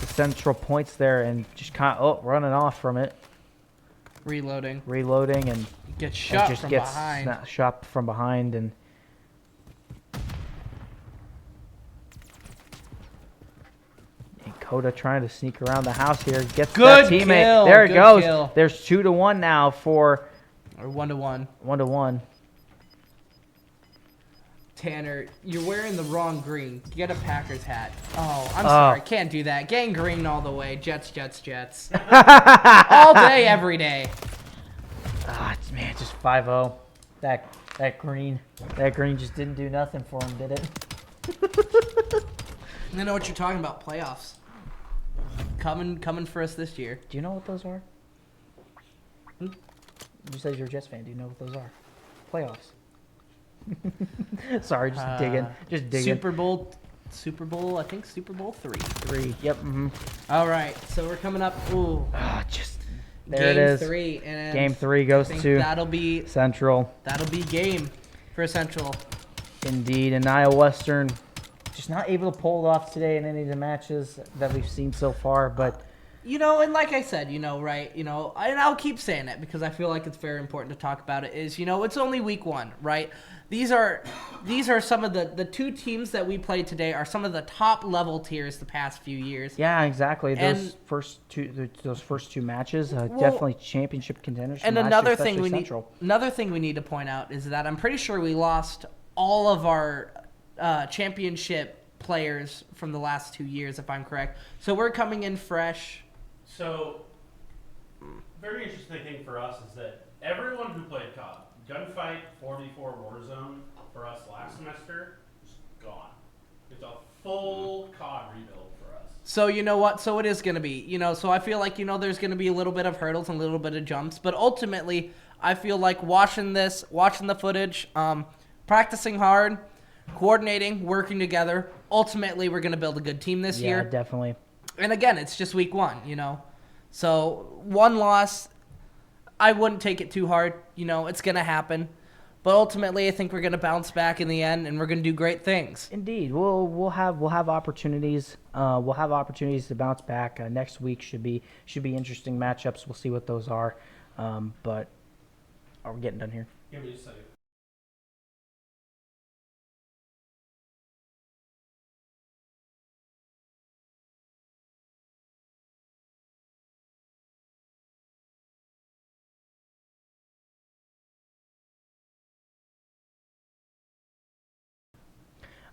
central points there, and just kind of running off from it. Reloading and get shot just from gets behind. Shot from behind and Coda trying to sneak around the house here. Gets Good that teammate. kill, There it good goes. kill. There's 2-1 now for Or 1-1. 1-1. Tanner, you're wearing the wrong green. Get a Packers hat. Oh, I'm sorry. Can't do that. Gang green all the way. Jets, Jets, Jets. All day, every day. Man, just 5-0. That green just didn't do nothing for him, did it? I know what you're talking about. Playoffs. Coming for us this year. Do you know what those are? You said you're a Jets fan. Do you know what those are? Playoffs. Sorry, just digging. Super Bowl, I think Super Bowl 3. 3. Yep. Mm-hmm. All right, so we're coming up. Ooh, There game it is. 3, and Game 3 goes I think to that'll be Central. game for Central. Indeed, and Iowa Western just not able to pull it off today in any of the matches that we've seen so far. But And like I said, right, and I'll keep saying it because I feel like it's very important to talk about it. Is it's only week 1, right? These are some of the 2 teams that we played today are some of the top level tiers the past few years. yeah, exactly. And- Those first two matches, definitely championship contenders. And from last another year, thing especially we need to point out is that I'm pretty sure we lost all of our championship players from the last 2 years, if I'm correct. So we're coming in fresh. So, very interesting thing for us is that everyone who played CoD, Gunfight, 44 Warzone, for us last semester, is gone. It's a full CoD rebuild for us. So you know what? So it is going to be, so I feel like, there's going to be a little bit of hurdles and a little bit of jumps. But ultimately, I feel like watching the footage, practicing hard, coordinating, working together, ultimately we're going to build a good team this year. Yeah, definitely. And again, it's just week 1, So 1 loss, I wouldn't take it too hard. It's going to happen. But ultimately, I think we're going to bounce back in the end, and we're going to do great things. Indeed, we'll have opportunities. We'll have opportunities to bounce back. Next week should be interesting matchups. We'll see what those are. But are we getting done here? Give me a second.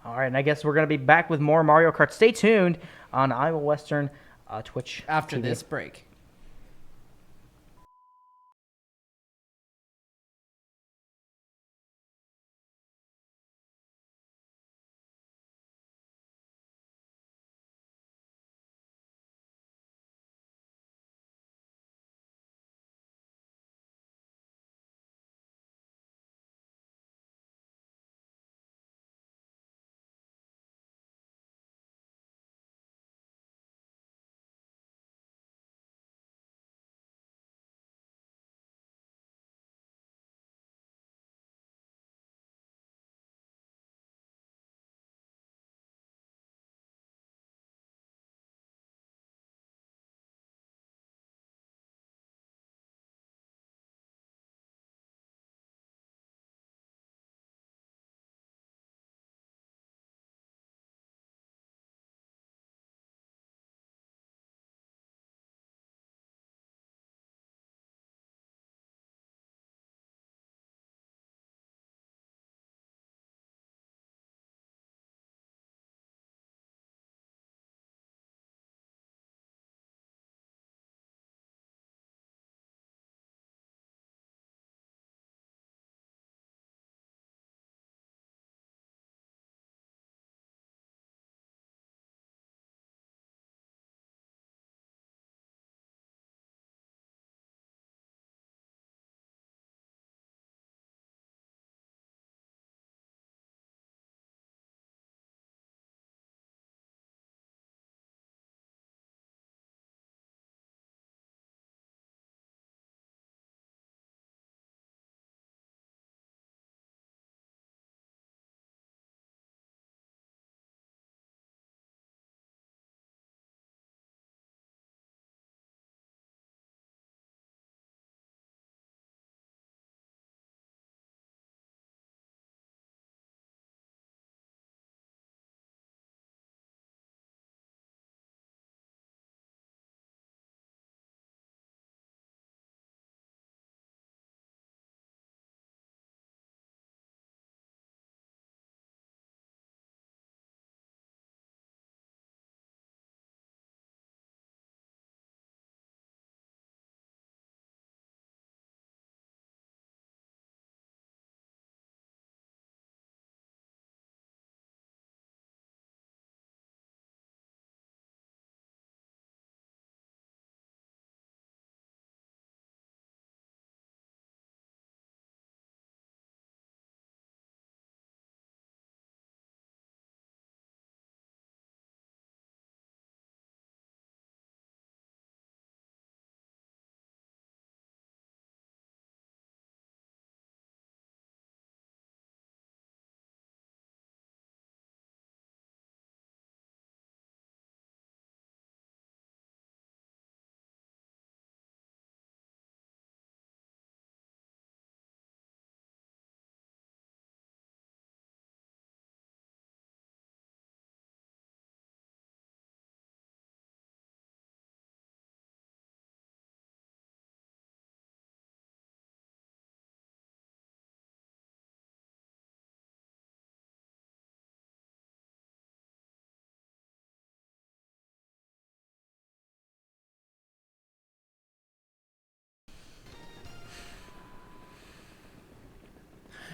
All right, and I guess we're going to be back with more Mario Kart. Stay tuned on Iowa Western Twitch After TV. this break.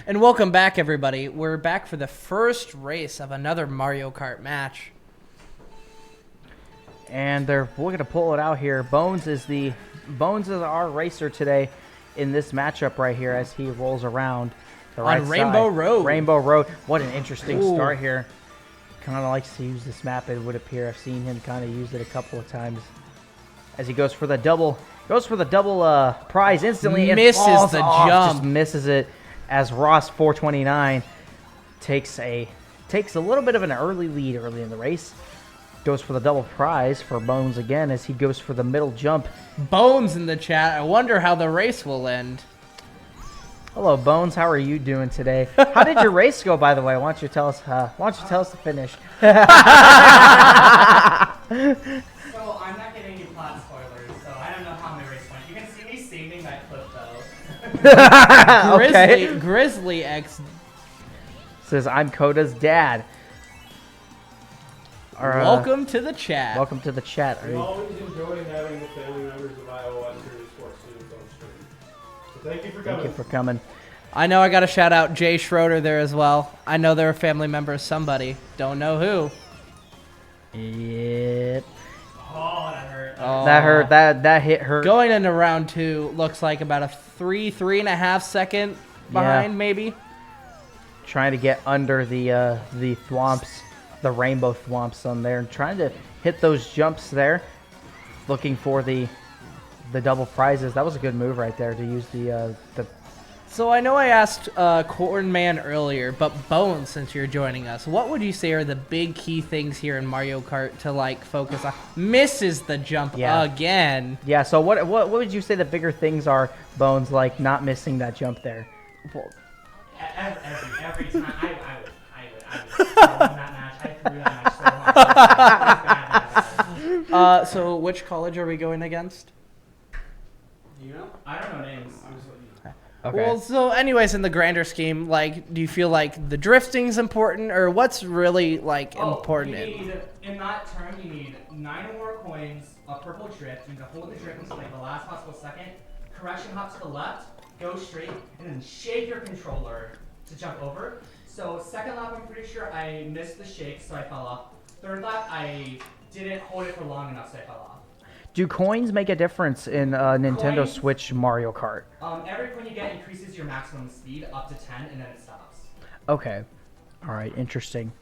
And welcome back, everybody. We're back for the first race of another Mario Kart match. And we're gonna pull it out here. Bones is our racer today in this matchup right here as he rolls around the right On Rainbow side. Road. Rainbow Road. What an interesting Ooh. start here. Kind of likes to use this map, it would appear. I've seen him kind of use it a couple of times. As he goes for the double prize instantly. and Misses falls the off, jump. Just misses it as Ross 429 takes a little bit of an early lead early in the race. Goes for the double prize for Bones again as he goes for the middle jump. Bones in the chat. I wonder how the race will end. Hello, Bones. How are you doing today? How did your race go, by the way? Why don't you tell us? Why don't you tell us the finish? So I'm not getting any plot spoilers, so I don't know how my race went. You can see me saving that clip though. Okay. Grizzly X. Says I'm Coda's dad. Welcome to the chat. Welcome to the chat. We always enjoy having the family members of iOS Reiver Esports students on stream. So thank you for coming. Thank you for coming. I know I got to shout out Jay Schroeder there as well. I know they're a family member of somebody. Don't know who. Yep. Oh, that hurt. Oh. That hurt. That hit hurt. Going into round 2 looks like about a 3.5 second behind, maybe. Trying to get under the thwomps, the rainbow thwomps on there, and trying to hit those jumps there. Looking for the double prizes. That was a good move right there to use the So I know I asked Corn Man earlier, but Bones, since you're joining us, what would you say are the big key things here in Mario Kart to like focus on? Misses the jump again. Yeah. So what would you say the bigger things are, Bones, like not missing that jump there? Well, Every time I would so in that match. I threw that match so hard. so which college are we going against? You know? I don't know names. I'm just letting you know. Okay. Well, so anyways, in the grander scheme, like, do you feel like the drifting's important, or what's really like important? You need, in that turn, you need 9 or more coins, a purple drift. You need to hold the drift until like the last possible second. Correction hop to the left, go straight, and then shake your controller to jump over. So second lap, I'm pretty sure I missed the shake, so I fell off. Third lap, I didn't hold it for long enough, so I fell off. Do coins make a difference in Nintendo Coins? Switch Mario Kart? Every coin you get increases your maximum speed up to 10, and then it stops. Okay. All right. Interesting.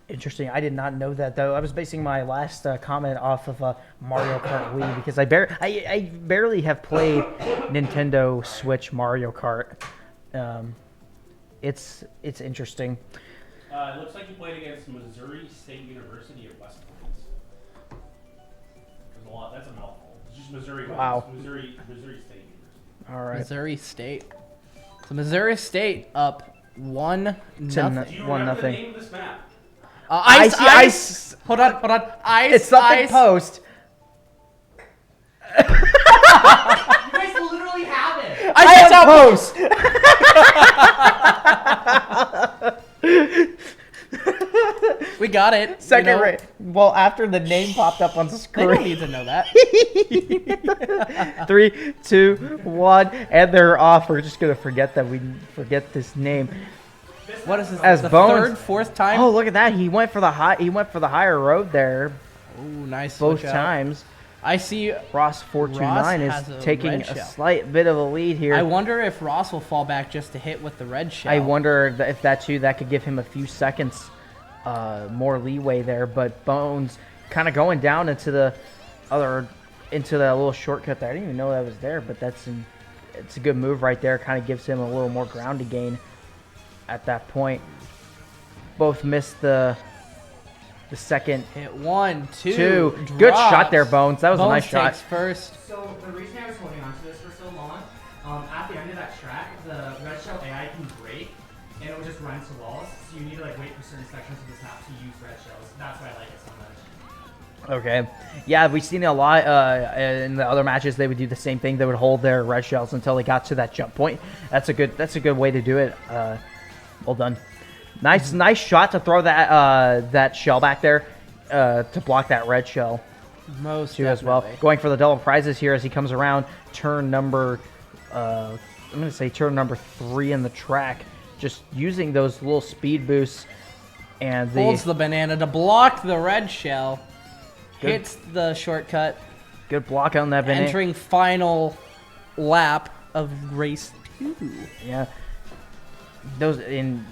Interesting. I did not know that, though. I was basing my last comment off of Mario Kart Wii because I barely have played Nintendo Switch Mario Kart. It's interesting. It looks like you played against Missouri State University at West Point. There's a lot. That's a mouthful. It's just Missouri. Wow. Missouri State University. All right. Missouri State. So Missouri State up 1-0. Do you 1-0. remember the name of this map? Ice. Hold on. Ice. It's something ice. post. You guys literally have it! I have post. We got it. Second you know, rate. Well, after the name popped up on the They don't screen. need to know that. 3, 2, 1, and they're off. We're just gonna forget this name. What is this? As the Bones- third, fourth time? Oh, look at that! He went for the higher road there Ooh, nice. both switch out. times. I see. Ross 429 has a is taking red a shell. slight bit of a lead here. I wonder if Ross will fall back just to hit with the red shell. I wonder if that could give him a few seconds more leeway there. But Bones kind of going down into the little shortcut there. I didn't even know that was there, but it's a good move right there. Kind of gives him a little more ground to gain at that point. Both missed the second Hit 1, 2. two. Good drops. shot there, Bones. That was a Bones nice shot. takes first. So the reason I was holding on to this for so long, at the end of that track, the red shell AI can break, and it will just run to walls. So you need to like wait for certain sections of this map to use red shells. That's why I like it so much. Okay. Yeah, we've seen it a lot in the other matches. They would do the same thing. They would hold their red shells until they got to that jump point. That's a good way to do it. Well done. Nice shot to throw that shell back there to block that red shell Most too as well. definitely. Going for the double prizes here as he comes around turn number I'm gonna say turn number 3 in the track, just using those little speed boosts and Holds the banana to block the red shell. Good. Hits the shortcut. good block on that banana. Entering final lap of race 2. Yeah. Those Bones,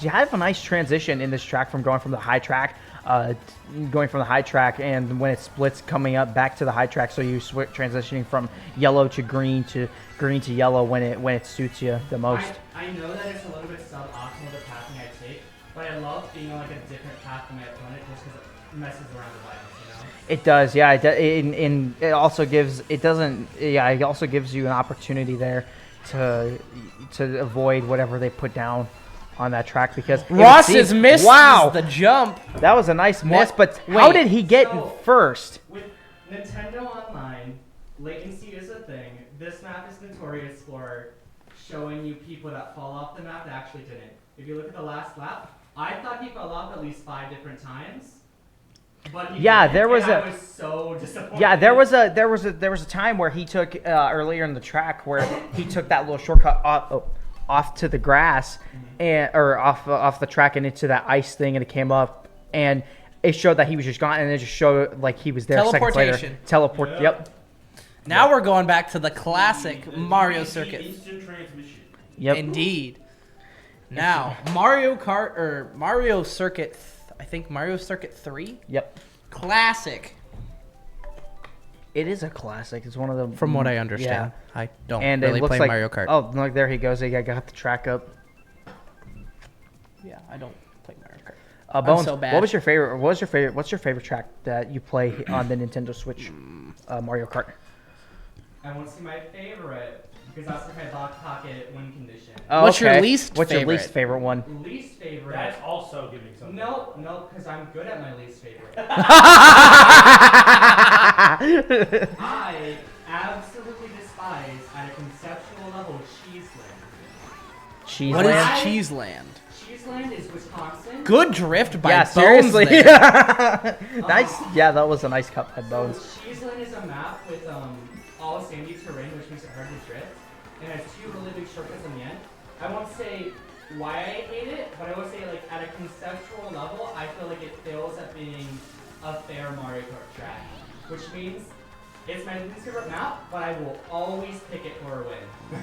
you have a nice transition in this track from going from the high track, and when it splits, coming up back to the high track. So you switch transitioning from yellow to green to yellow when it suits you the most. I know that it's a little bit suboptimal the pathing I take, but I love being on like a different path than my opponent just because it messes around the violence, you know? It does, yeah. It also gives you an opportunity there to avoid whatever they put down on that track because Ross has missed the jump. That was a nice miss, What? but how did he get So- first? With Nintendo Online, latency is a thing. This map is notorious for showing you people that fall off the map that actually didn't. If you look at the last lap, I thought he fell off at least 5 different times. But he Yeah, didn't, there was and a- I was so disappointed. Yeah, there was a time where he took earlier in the track where he took that little shortcut off to the grass or off the track and into that ice thing, and it came up and it showed that he was just gone, and it just showed like he was there seconds later. Teleportation. Teleport. Yeah. Yep. Now we're going back to the classic The Mario easy circuit. Instant transmission. Yep. Indeed. Now, Mario Kart or Mario Circuit, I think Mario Circuit 3? Yep. Classic. It is a classic. It's one of the. From what I understand. Yeah. I don't And really it looks play like Mario Kart. Oh, look, there he goes. He got the track up. Yeah, I don't play Mario Kart. Bones, so bad. What's your favorite track that you play on the Nintendo Switch? Mario Kart. I won't see my favorite because that's like my back pocket win condition. Oh, What's your okay. least What's your favorite? least favorite one? Least favorite. That's also giving something. No, because I'm good at my least favorite. I absolutely despise at a conceptual level Cheeseland. Cheese What is Land? Cheeseland? Cheeseland is Wisconsin. Good drift by Yeah, Bones seriously. there. Nice. Yeah, that was a nice cut by Bones. So Cheeseland is a map with all sandy terrain, which makes it hard to drift, and has 2 really big shortcuts on the end. I won't say why I hate it, but I will say like at a conceptual level, I feel like it fails at being a fair Mario Kart track, which means it's my least favorite map, but I will always pick it for a win.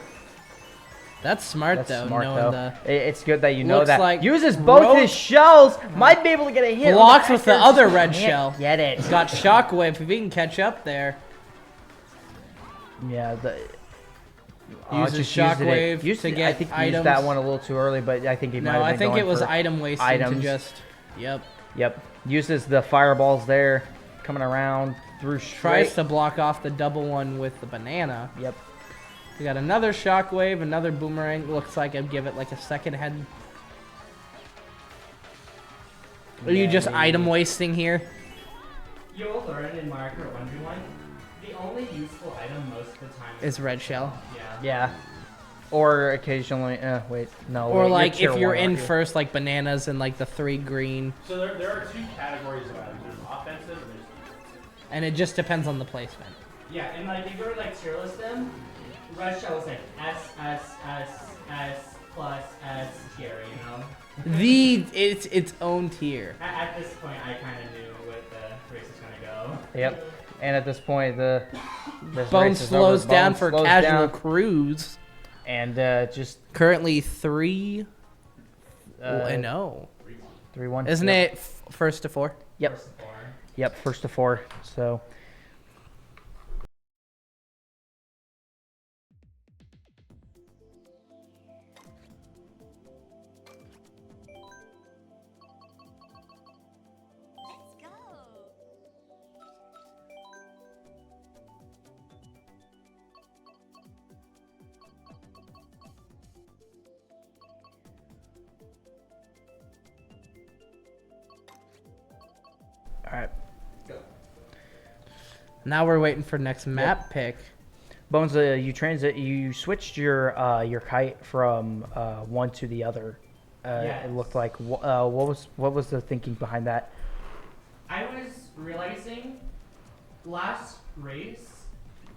That's smart That's though. smart knowing though. It's good that you know Looks that. like Uses both road- his shells. Might be able to get a hit. Blocks on with the back other there, red just shell. can't Get it. He's got Shockwave. If he can catch up there, Yeah. Uses just used it. Shockwave Used to it- get I think he items. used that one a little too early, but I think he might no, have I been think going it was for item wasting items. to just. Yep. Yep. Uses the fireballs there, coming around through straight. Tries to block off the double one with the banana. Yep. We got another Shockwave, another Boomerang. Looks like I'd give it like a second head. Are you Yeah, just maybe. item wasting here? You'll learn in Mario Kart 1v1, the only useful item most of the time Is red shell. Yeah. Yeah. Or occasionally, wait, no. Or wait, like tier if you're one, in aren't you? first, like bananas and like the 3 green. So there are 2 categories of items. There's offensive and there's defensive. And it just depends on the placement. Yeah, and like if you were to like tier list them, red shell is like S plus S tier, you know? It's its own tier. At this point, I kind of knew what the race was gonna go. Yep. And at this point, this Bones race is slows over. down Bones for slows casual down, cruise. and just Currently 3 and 0. 3-1. Isn't Yep. it first to 4? Yep. First four. Yep. First to 4. So. Let's go. All right. Now we're waiting for next map pick. Bones, you switched your kite from one to the other. Yes. It looked like. What was the thinking behind that? I was realizing last race,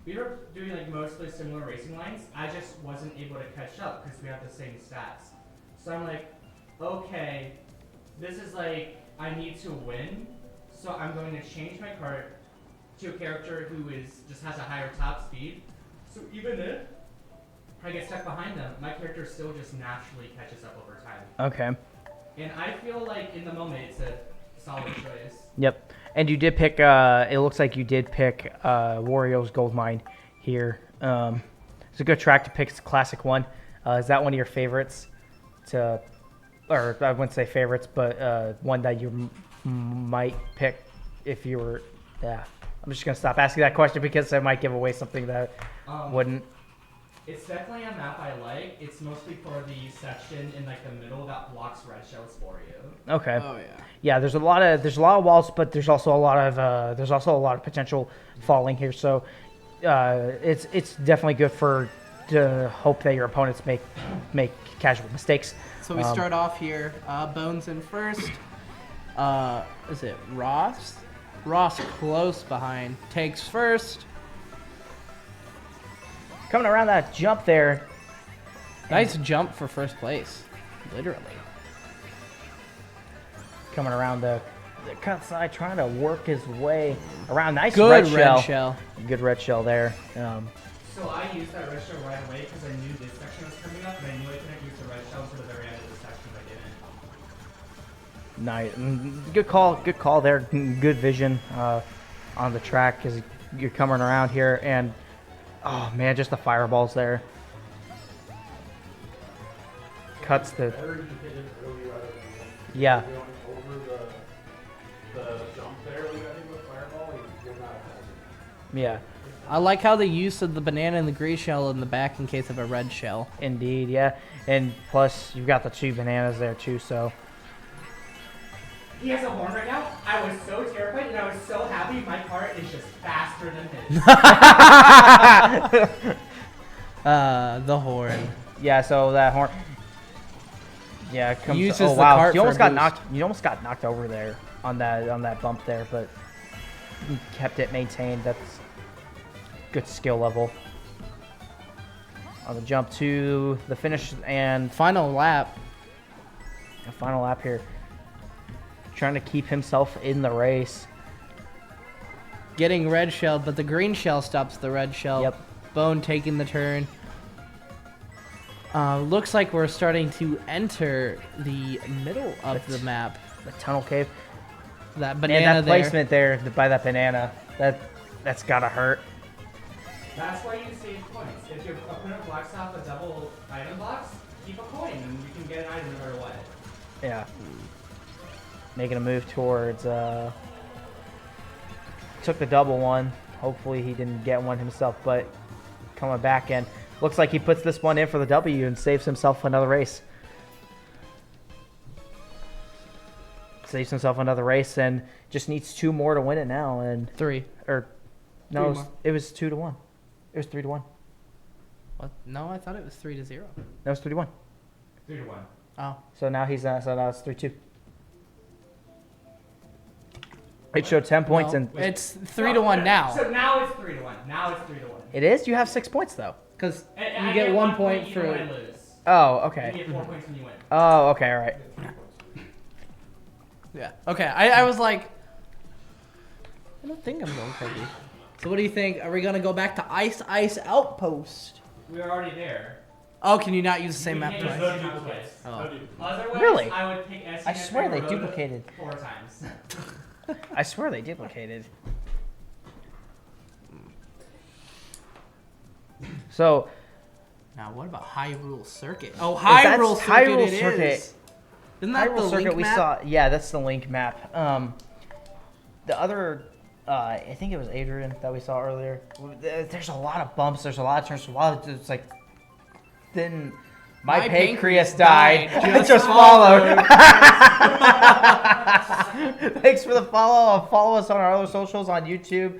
we were doing like mostly similar racing lines. I just wasn't able to catch up because we have the same stats. So I'm like, okay, this is like, I need to win. So I'm going to change my cart to a character who just has a higher top speed. So even if I get stuck behind them, my character still just naturally catches up over time. Okay. And I feel like in the moment it's a solid choice. Yep. And you did pick, it looks like you did pick Wario's Gold Mine here. It's a good track to pick. It's a classic one. Is that one of your favorites? Or I wouldn't say favorites, but one that you might pick if you were, yeah. I'm just going to stop asking that question because I might give away something that wouldn't. It's definitely a map I like. It's mostly for the section in like the middle that blocks red shells for you. Okay. Oh yeah. Yeah, there's a lot of walls, but there's also a lot of potential falling here. So it's definitely good to hope that your opponents make casual mistakes. So we start off here. Bones in first. Is it Ross? Ross close behind. Takes first. Coming around that jump there. Nice jump for first place. Literally. Coming around the cut side, trying to work his way around. Nice Good red shell. Good red shell there. So I used that red shell right away because I knew this section was coming up, and I knew I couldn't use the red shell until the very end of the section if I didn't. Nice. Good call there. Good vision on the track as you're coming around here. And, oh, man, just the fireballs there. Cuts the... Better you hit it early rather than Yeah. going over the jump there when you got hit with a fireball, you're not ahead. Yeah. I like how the use of the banana and the green shell in the back in case of a red shell. Indeed, yeah. And plus, you've got the 2 bananas there, too, so... He has a horn right now. I was so terrified and I was so happy my cart is just faster than his. The horn. Yeah, so that horn... Yeah, it comes... Uses oh, the wow. cart You almost for a got boost. knocked. You almost got knocked over there on that bump there, but you kept it maintained. That's good skill level. On the jump to the finish and Final lap. a final lap here. Trying to keep himself in the race. Getting red shell, but the green shell stops the red shell. Yep. Bone taking the turn. Looks like we're starting to enter the middle of the map. The tunnel cave. That Man, banana that there. placement there by that banana. That's gotta hurt. That's why you save points. If your opponent blocks off a double item box, keep a coin and you can get an item no matter what. Yeah. Making a move towards, took the double one. Hopefully he didn't get one himself, but coming back in. Looks like he puts this one in for the W and saves himself another race. Saves himself another race and just needs 2 more to win it now. And 3. or no, Three more. it was 2-1. It was 3-1. What? No, I thought it was 3-0. That was 3-1. 3-1. Oh. So now so now it's 3-2. It showed 10 points No, and it's 3-1 now. So now it's 3-1. Now it's 3-1. it is. You have 6 points though. Because And you I get 1 point even for. when I lose. Oh, You okay. get 4 points when you win. Oh, okay. All right. Yeah. Okay. I was like, I don't think I'm going crazy. So what do you think? Are we gonna go back to Ice Outpost? We were already there. Oh, can you not use the same You map can't twice? use the same map twice. Oh. Otherwise, Really? I would pick SCS I swear they and Rhoda duplicated. 4 times. I swear they duplicated. So Now what about Hyrule Circuit? Oh, that's Hyrule Circuit. Hyrule it Circuit. is. Isn't that Hyrule the Circuit link we map? saw. Yeah, that's the link map. The other, I think it was Adrian that we saw earlier. There's a lot of bumps. There's a lot of turns. It's like then my pancreas died. Just followed. Thanks for the follow. Follow us on our other socials on YouTube,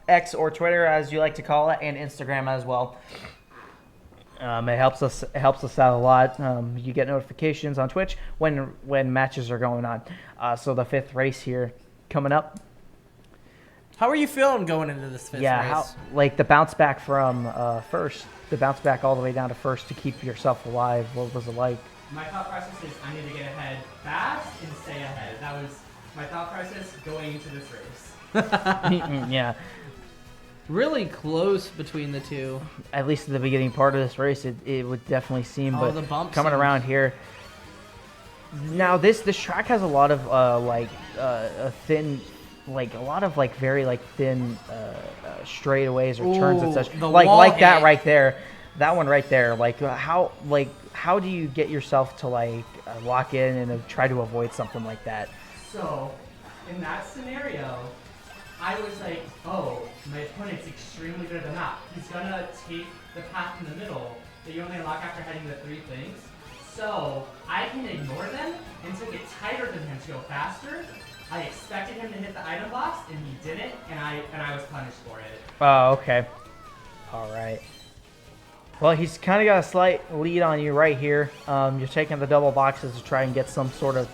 X or Twitter as you like to call it, and Instagram as well. It helps us out a lot. You get notifications on Twitch when matches are going on. So the 5th race here coming up. How are you feeling going into this fifth Yeah, race? how like the bounce back from first, the bounce back all the way down to first to keep yourself alive. What was it like? My thought process is I need to get ahead fast and stay ahead. That was my thought process going into this race. Yeah, Really close between the two. at least at the beginning part of this race, it would definitely seem. Oh, But the bump coming seems- around here, now this track has a lot of a thin, like a lot of like very like thin straightaways or turns and Ooh, such. the Like wall that hit. right there, that one right there. How do you get yourself to lock in and try to avoid something like that? So, in that scenario, I was like, oh, my opponent's extremely good at the map. He's gonna take the path in the middle that you only unlock after hitting the 3 things. So, I can ignore them until get tighter than him to go faster. I expected him to hit the item box, and he didn't, and I was punished for it. Oh, okay. All right. Well, he's kind of got a slight lead on you right here. You're taking the double boxes to try and get some sort of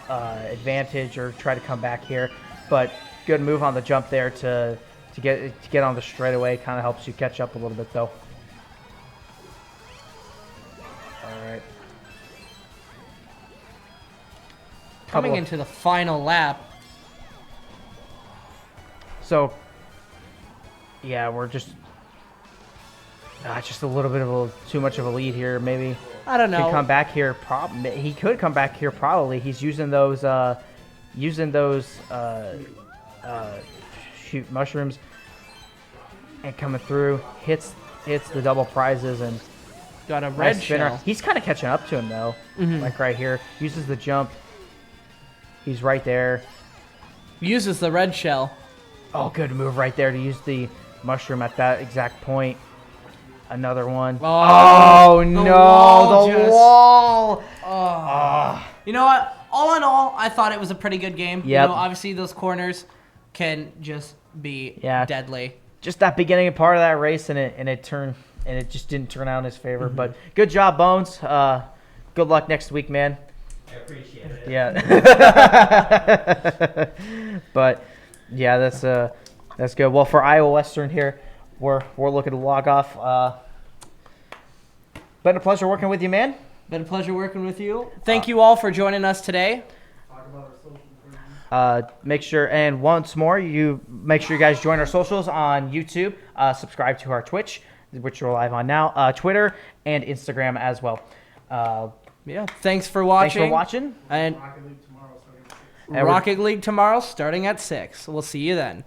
advantage or try to come back here. But good move on the jump there to get on the straightaway. Kind of helps you catch up a little bit, though. All right. Coming Couple of- into the final lap. So, yeah, we're just a little bit of too much of a lead here, maybe. I don't know. Could come back here. He could come back here. Probably. He's using those shoot mushrooms and coming through. Hits the double prizes and Got a red nice spinner. shell. He's kind of catching up to him though. Mhm. Like right here, uses the jump. He's right there. Uses the red shell. Oh, good move right there to use the mushroom at that exact point. Another one. Oh, Oh, the no, wall the just- wall. Oh. Ah. You know what? All in all, I thought it was a pretty good game. You Yep. know, obviously those corners can just be Yeah. deadly. Just that beginning part of that race, and it just didn't turn out in his favor. But good job, Bones. Good luck next week, man. I appreciate it. Yeah. But yeah, that's good. Well, for Iowa Western here, we're looking to log off. Been a pleasure working with you, man. Been a pleasure working with you. Thank you all for joining us today. Talk about our social for you. Make sure, and once more, you make sure you guys join our socials on YouTube. Subscribe to our Twitch, which we're live on now, Twitter, and Instagram as well. Yeah. Thanks for Thanks watching. for watching. And Rocket League tomorrow starting at 6. And we're- Rocket League tomorrow starting at 6. We'll see you then.